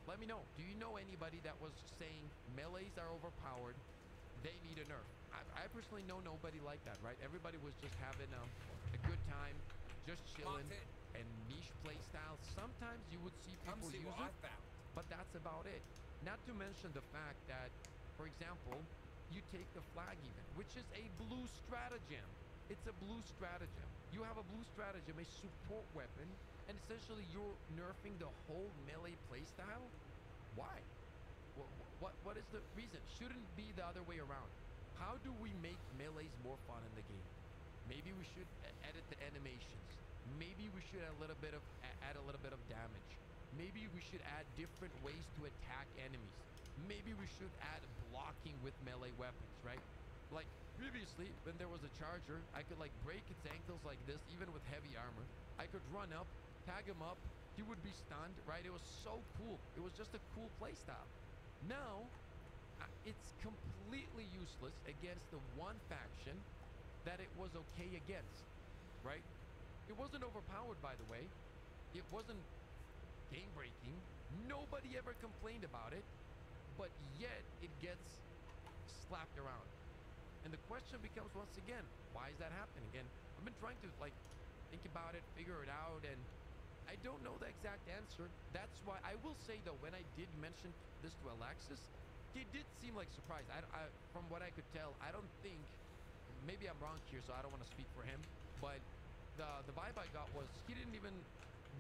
Let me know. Do you know anybody that was saying melees are overpowered, they need a nerf? I personally know nobody like that, right? Everybody was just having a good time, just chilling, and niche play style. Sometimes you would see people use it, but that's about it. Not to mention the fact that, for example, you take the flag even, which is a blue stratagem. It's a blue stratagem. You have a blue stratagem, a support weapon, and essentially you're nerfing the whole melee playstyle? Why? What is the reason? Shouldn't be the other way around. How do we make melees more fun in the game? Maybe we should edit the animations. Maybe we should add a little bit of damage. Maybe we should add different ways to attack enemies. Maybe we should add blocking with melee weapons, right? Like previously, when there was a charger, I could like break its ankles like this, even with heavy armor. I could run up, tag him up, he would be stunned, right? It was so cool. It was just a cool playstyle. Now, it's completely useless against the one faction that it was okay against, right? It wasn't overpowered, by the way. It wasn't game-breaking. Nobody ever complained about it, but yet it gets slapped around. And the question becomes, once again, why is that happening? Again, I've been trying to like think about it, figure it out, and I don't know the exact answer. That's why I will say, though, when I did mention this to Alexis, he did seem like surprised. From what I could tell, I don't think, maybe I'm wrong here, so I don't want to speak for him, but the vibe I got was he didn't even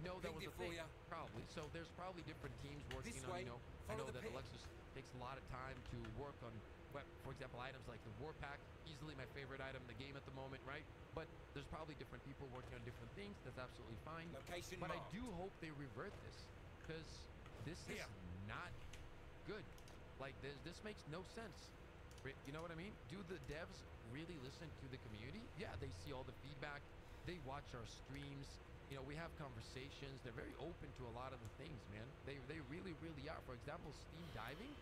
know that was Pinged a it for thing. ya. Probably. So there's probably different teams working This on, way. you know, I Follow know the that pit. Alexis takes a lot of time to work on, for example, items like the War Pack, easily my favorite item in the game at the moment, right? But there's probably different people working on different things. That's absolutely fine. Location But I marked. do hope they revert this, because this is Here. not good. Like, this makes no sense. You know what I mean? Do the devs really listen to the community? Yeah, they see all the feedback. They watch our streams. You know, we have conversations. They're very open to a lot of the things, man. They really, really are. For example, steam diving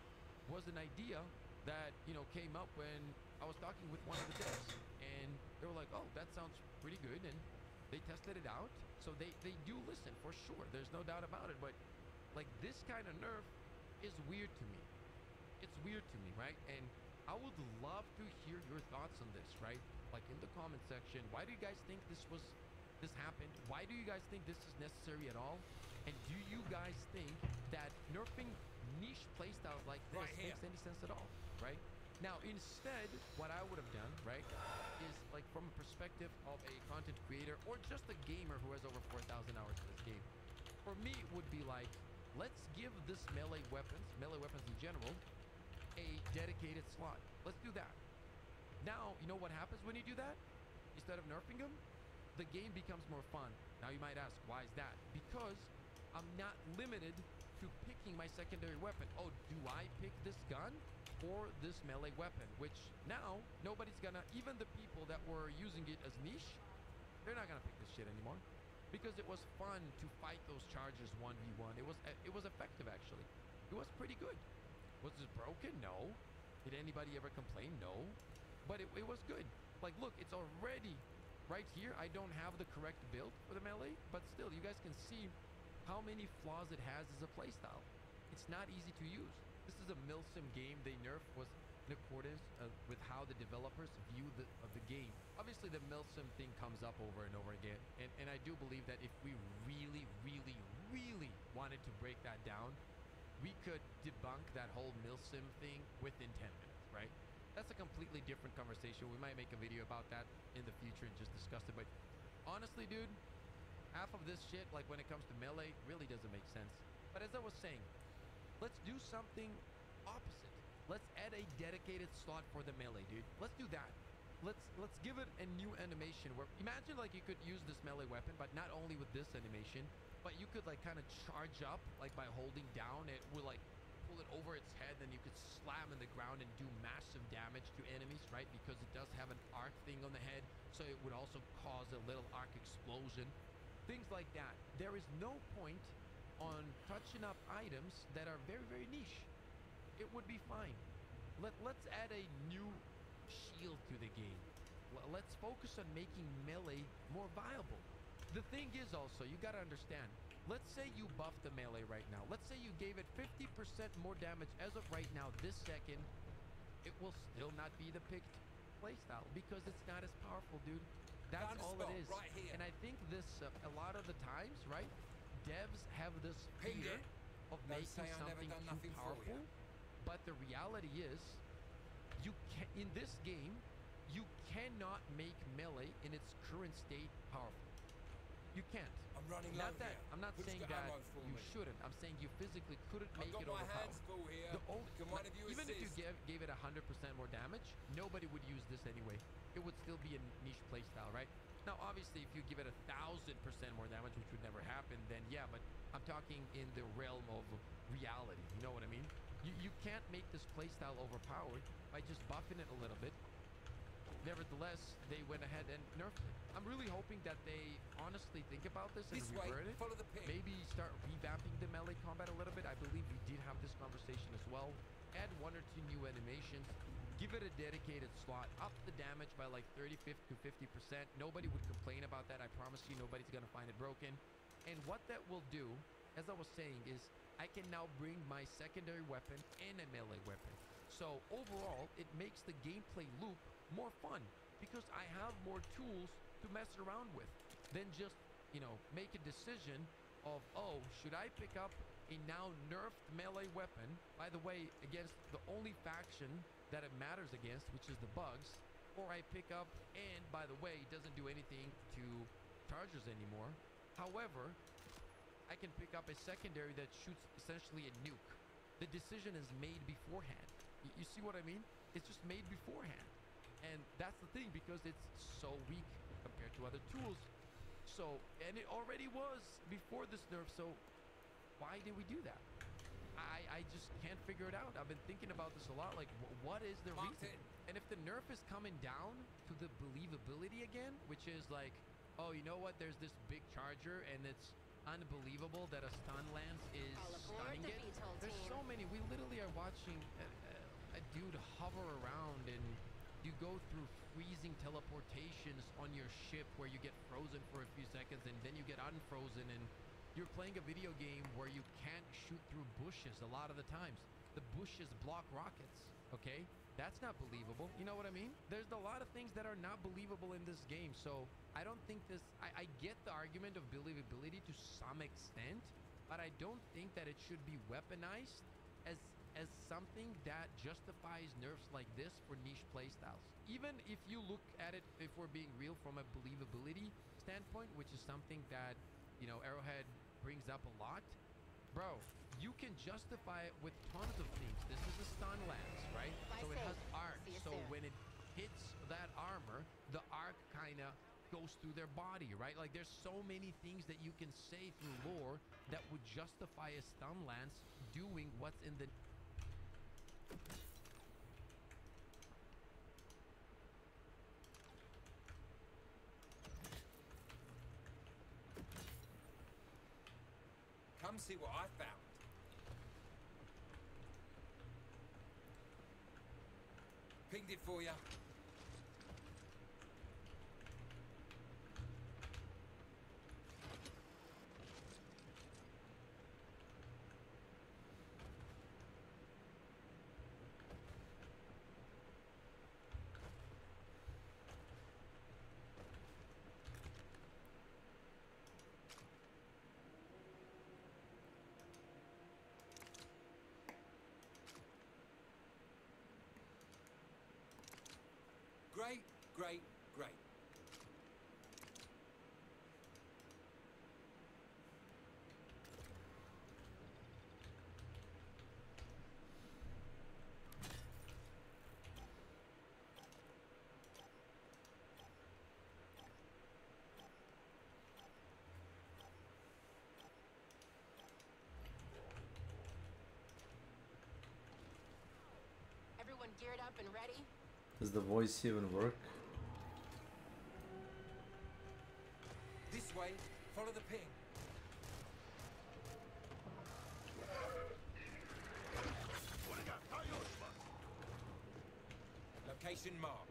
was an idea that, you know, came up when I was talking with one of the devs. And they were like, oh, that sounds pretty good. And they tested it out. So they do listen, for sure. There's no doubt about it. But, like, this kind of nerf is weird to me. It's weird to me, right? And I would love to hear your thoughts on this, right? Like, in the comment section, why do you guys think this happened? Why do you guys think this is necessary at all? And do you guys think that nerfing niche playstyles like this makes any sense at all, right? Now, instead, what I would have done, right, is like from a perspective of a content creator or just a gamer who has over 4,000 hours in this game. For me, it would be like, let's give this melee weapons in general, a dedicated slot. Let's do that. Now, you know what happens when you do that? Instead of nerfing them, the game becomes more fun. Now you might ask, why is that? Because I'm not limited to picking my secondary weapon. Oh, do I pick this gun or this melee weapon? Which now nobody's gonna, even the people that were using it as niche, they're not gonna pick this shit anymore, because it was fun to fight those chargers 1v1. It was effective, actually. It was pretty good. Was this broken? No. Did anybody ever complain? No. But it was good. Like, look, it's already right here. I don't have the correct build for the melee, but still, you guys can see how many flaws it has as a playstyle. It's not easy to use. This is a milsim game. They nerf was in accordance with how the developers view the game. Obviously, the milsim thing comes up over and over again, and I do believe that if we really, really, really wanted to break that down, we could debunk that whole milsim thing within 10 minutes, right? That's a completely different conversation. We might make a video about that in the future and just discuss it. But honestly, dude, half of this shit, like when it comes to melee, really doesn't make sense. But as I was saying, let's do something opposite. Let's add a dedicated slot for the melee, dude. Let's do that. Let's give it a new animation where, imagine like you could use this melee weapon, but not only with this animation, but you could like kind of charge up like by holding down. It will like pull it over its head, then you could slam in the ground and do massive damage to enemies, right? Because it does have an arc thing on the head, so it would also cause a little arc explosion. Things like that. There is no point on touching up items that are very, very niche. It would be fine. Let's add a new shield to the game. Let's focus on making melee more viable. The thing is also, you gotta understand, let's say you buff the melee right now. Let's say you gave it 50% more damage as of right now, this second. It will still not be the picked playstyle because it's not as powerful, dude. That's all it is. Right here. And I think this, a lot of the times, right, devs have this fear of making something too powerful. But the reality is, in this game, you cannot make melee in its current state powerful. You can't. I'm running Not low that here. I'm not Who's saying got that ammo for you me? shouldn't. I'm saying you physically couldn't make I've it got my overpowered. hands full here. The only, Can one of you even if you assist? gave it 100% more damage, nobody would use this anyway. It would still be a niche playstyle, right? Now, obviously, if you give it 1,000% more damage, which would never happen, then yeah. But I'm talking in the realm of reality. You know what I mean? You can't make this playstyle overpowered by just buffing it a little bit. Nevertheless, they went ahead and nerfed it. I'm really hoping that they honestly think about this and revert it. Follow the pin. Maybe start revamping the melee combat a little bit. I believe we did have this conversation as well. Add 1 or 2 new animations. Give it a dedicated slot. Up the damage by like 30 to 50%. Nobody would complain about that. I promise you, nobody's gonna find it broken. And what that will do, as I was saying, is I can now bring my secondary weapon and a melee weapon. So overall, it makes the gameplay loop more fun because I have more tools to mess around with than just, you know, make a decision of, oh, should I pick up a now nerfed melee weapon, by the way, against the only faction that it matters against, which is the bugs, or I pick up, and by the way, it doesn't do anything to chargers anymore. However, I can pick up a secondary that shoots essentially a nuke. The decision is made beforehand. You see what I mean? It's just made beforehand. And that's the thing, because it's so weak compared to other tools. So, and it already was before this nerf, so why did we do that? I just can't figure it out. I've been thinking about this a lot, like what is the reason? And if the nerf is coming down to the believability again, which is like, oh, you know what, there's this big charger and it's unbelievable that a stun lance is stunning it. There's so many. We literally are watching a dude hover around, and you go through freezing teleportations on your ship where you get frozen for a few seconds and then you get unfrozen, and you're playing a video game where you can't shoot through bushes a lot of the times. The bushes block rockets, okay? That's not believable. You know what I mean? There's a lot of things that are not believable in this game. So I don't think this, I get the argument of believability to some extent, but I don't think that it should be weaponized as something that justifies nerfs like this for niche playstyles. Even if you look at it, if we're being real, from a believability standpoint, which is something that, you know, Arrowhead brings up a lot, bro, you can justify it with tons of things. This is a stun lance, right? So it has arc. So when it hits that armor, the arc kind of goes through their body, right? Like, there's so many things that you can say through lore that would justify a stun lance doing what's in the... Come see what I found. Pinged it for you. Great, great, great. Everyone geared up and ready? Does the voice even work? This way, follow the ping. Location marked.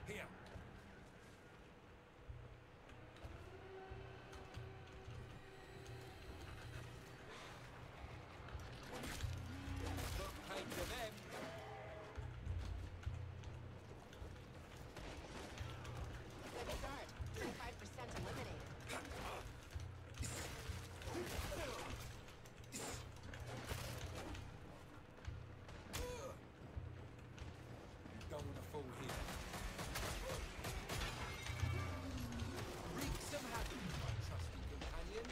Here. Paid to them. Good start. 5% eliminated. Don't want to fall here. Wreak some havoc, my trusty companion.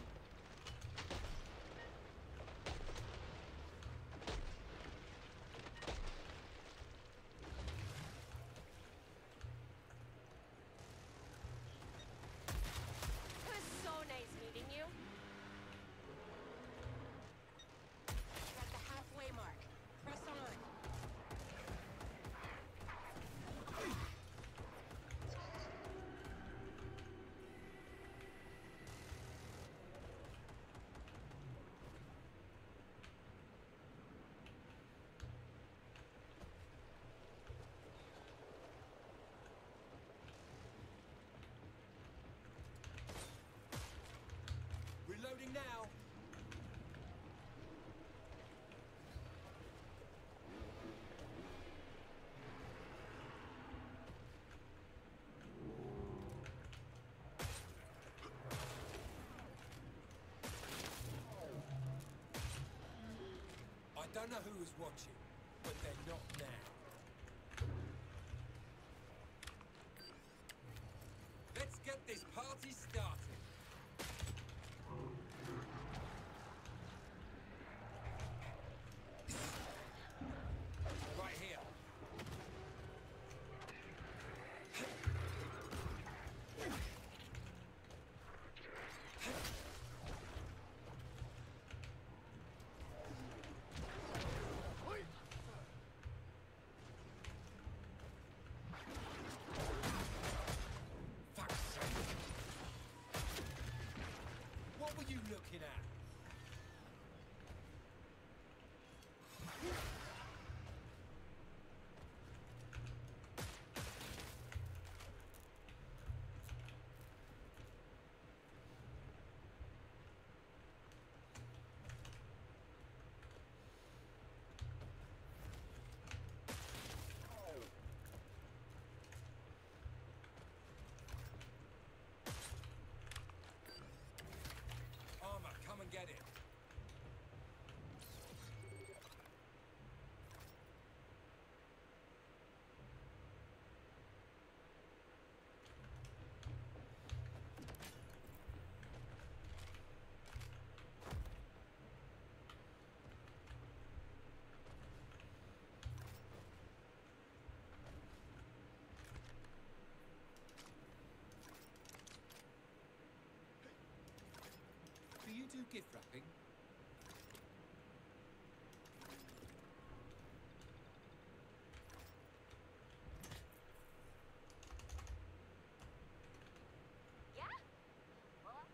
It was so nice meeting you. You're at the halfway mark. Press on. Reloading now. I don't know who was watching, but they're Not now. Let's get this party started. Right here. Fuck's sake. What were you looking at? Armor, come and get it. Do you do gift wrapping? Yeah? Well,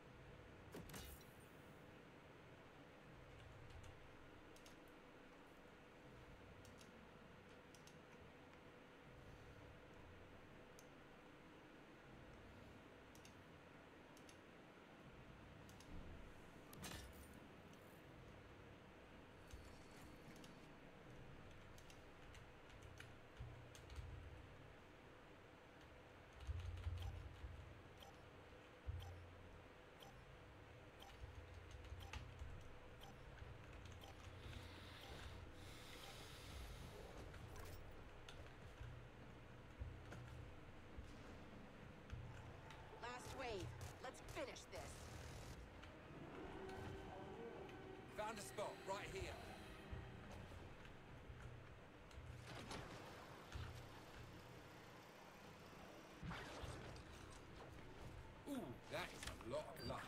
last wave. Let's finish this. Found a spot right here. Ooh, that is a lot of luck.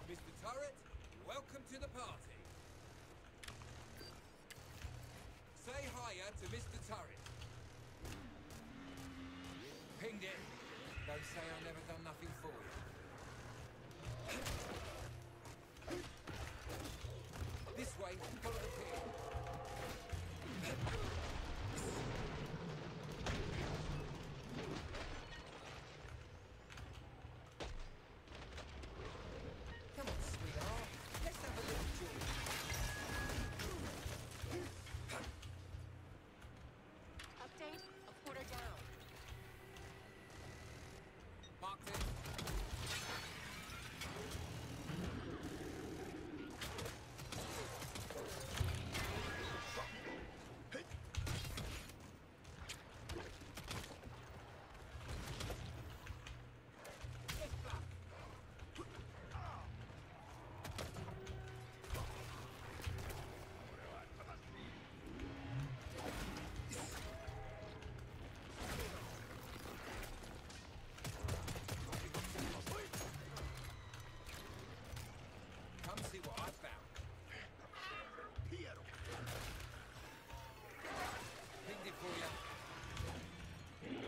Mr. Turret, welcome to the party. Say hiya to Mr. Turret. Pinged it. Don't say I never done nothing for you. This way, follow the ping. Come on, sweetheart. Let's have a little joy. Update, a quarter down. Marked it. Come see what I found. Pinged it for you.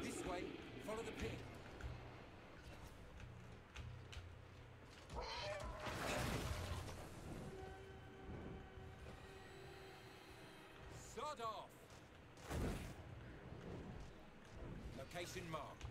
This way, follow the ping. Sod off. Location marked.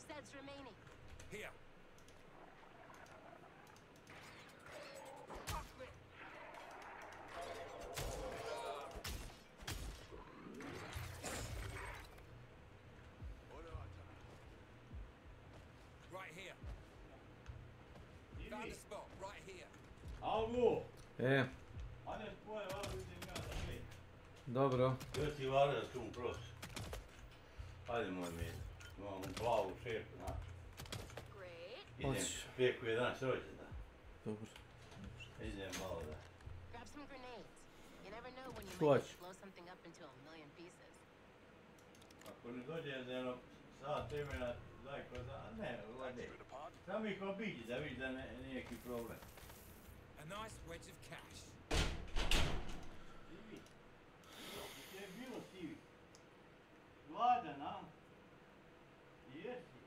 sets remaining. Here. Right here. Found a spot. Right here. Augu! Ajde spoje ovdje vidim ja za pet. Dobro. Još ti vara da šum proći. Ajde moj mir. Imam glavu šepu, znači. Idem peku 11 rođendan. Dobro. Idem malo da. Grab some grenades. You never know when you What? might blow something up into a million pieces. Ako ne dođe za jedno sat vremena, daj ko za... Ne, ovdje. Samo ih obiđi da vidiš da nije neki problem. A nice wedge of cash. Stivi, gdje je bilo Stivi? Gladan, a? Jesi?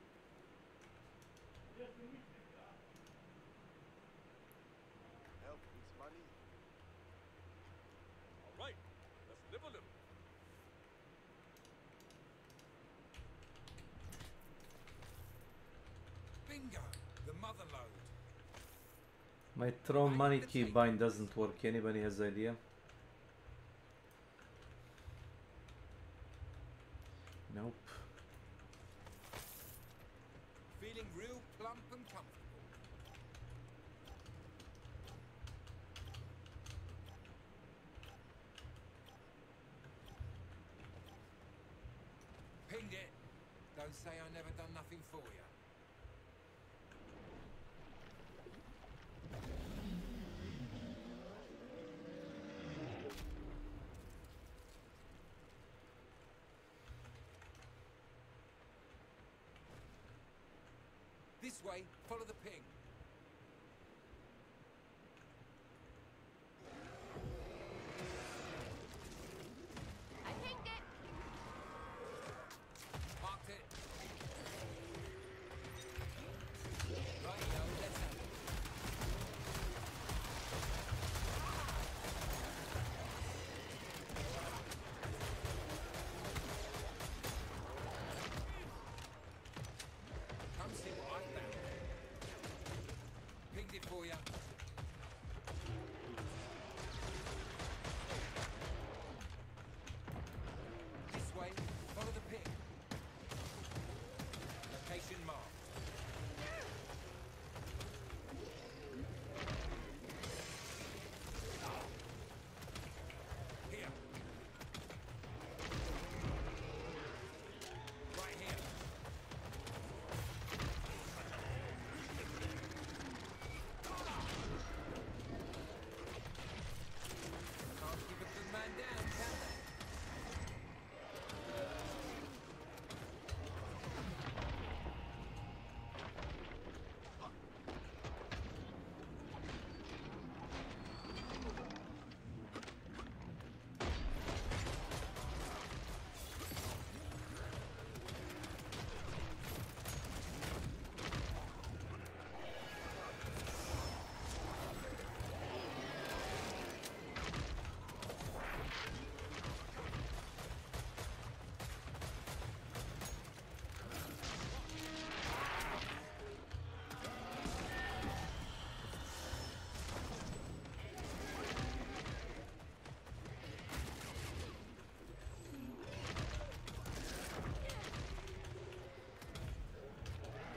Jesi mislim, ja? Help meets money. All right, let's live a little. Bingo! The mother load. My Tron money keybind doesn't work. Anybody has idea? Nope. Feeling real plump and comfortable. Pinged it. Don't say I never done nothing for you. This way, follow the ping. I pinged it. Marked it. Right, let's have it. Come see what I found. Pinged it for you. This way, follow the ping. Location marked. Here. Right here. Can't keep a good man down, can they?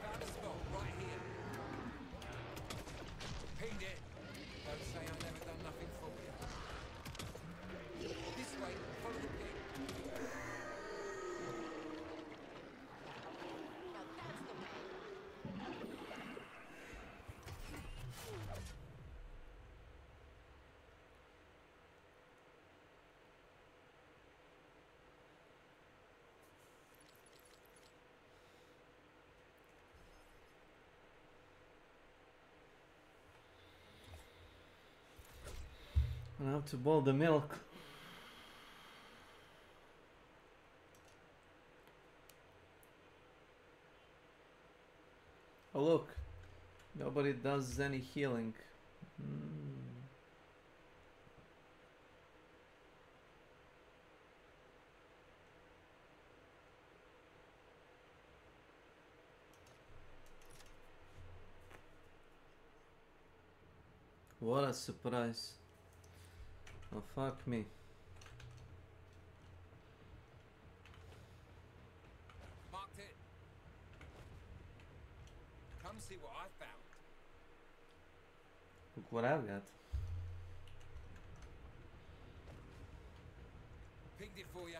Found a spot right here. Pinged it. Don't say I never done nothing for you. This way, follow the ping. Now that's the way. I have to boil the milk. Oh look, nobody does any healing. What a surprise. Oh, fuck me. Marked it. Come see what I found. Look what I've got. Pinged it for you.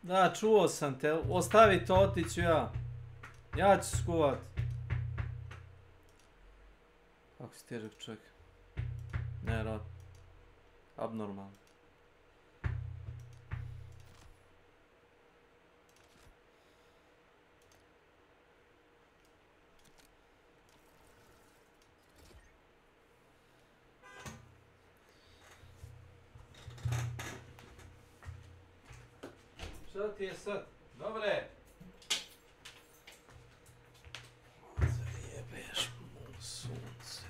Da, čuo sam te. Ostavi to, otiću ja. Ja ću skuvat. Kako si težak čovjek. Nevjerojatno. Abnormalno. Šta ti je sad? Dobre! Zajebeš mu sunce.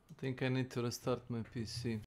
I think I need to restart my PC.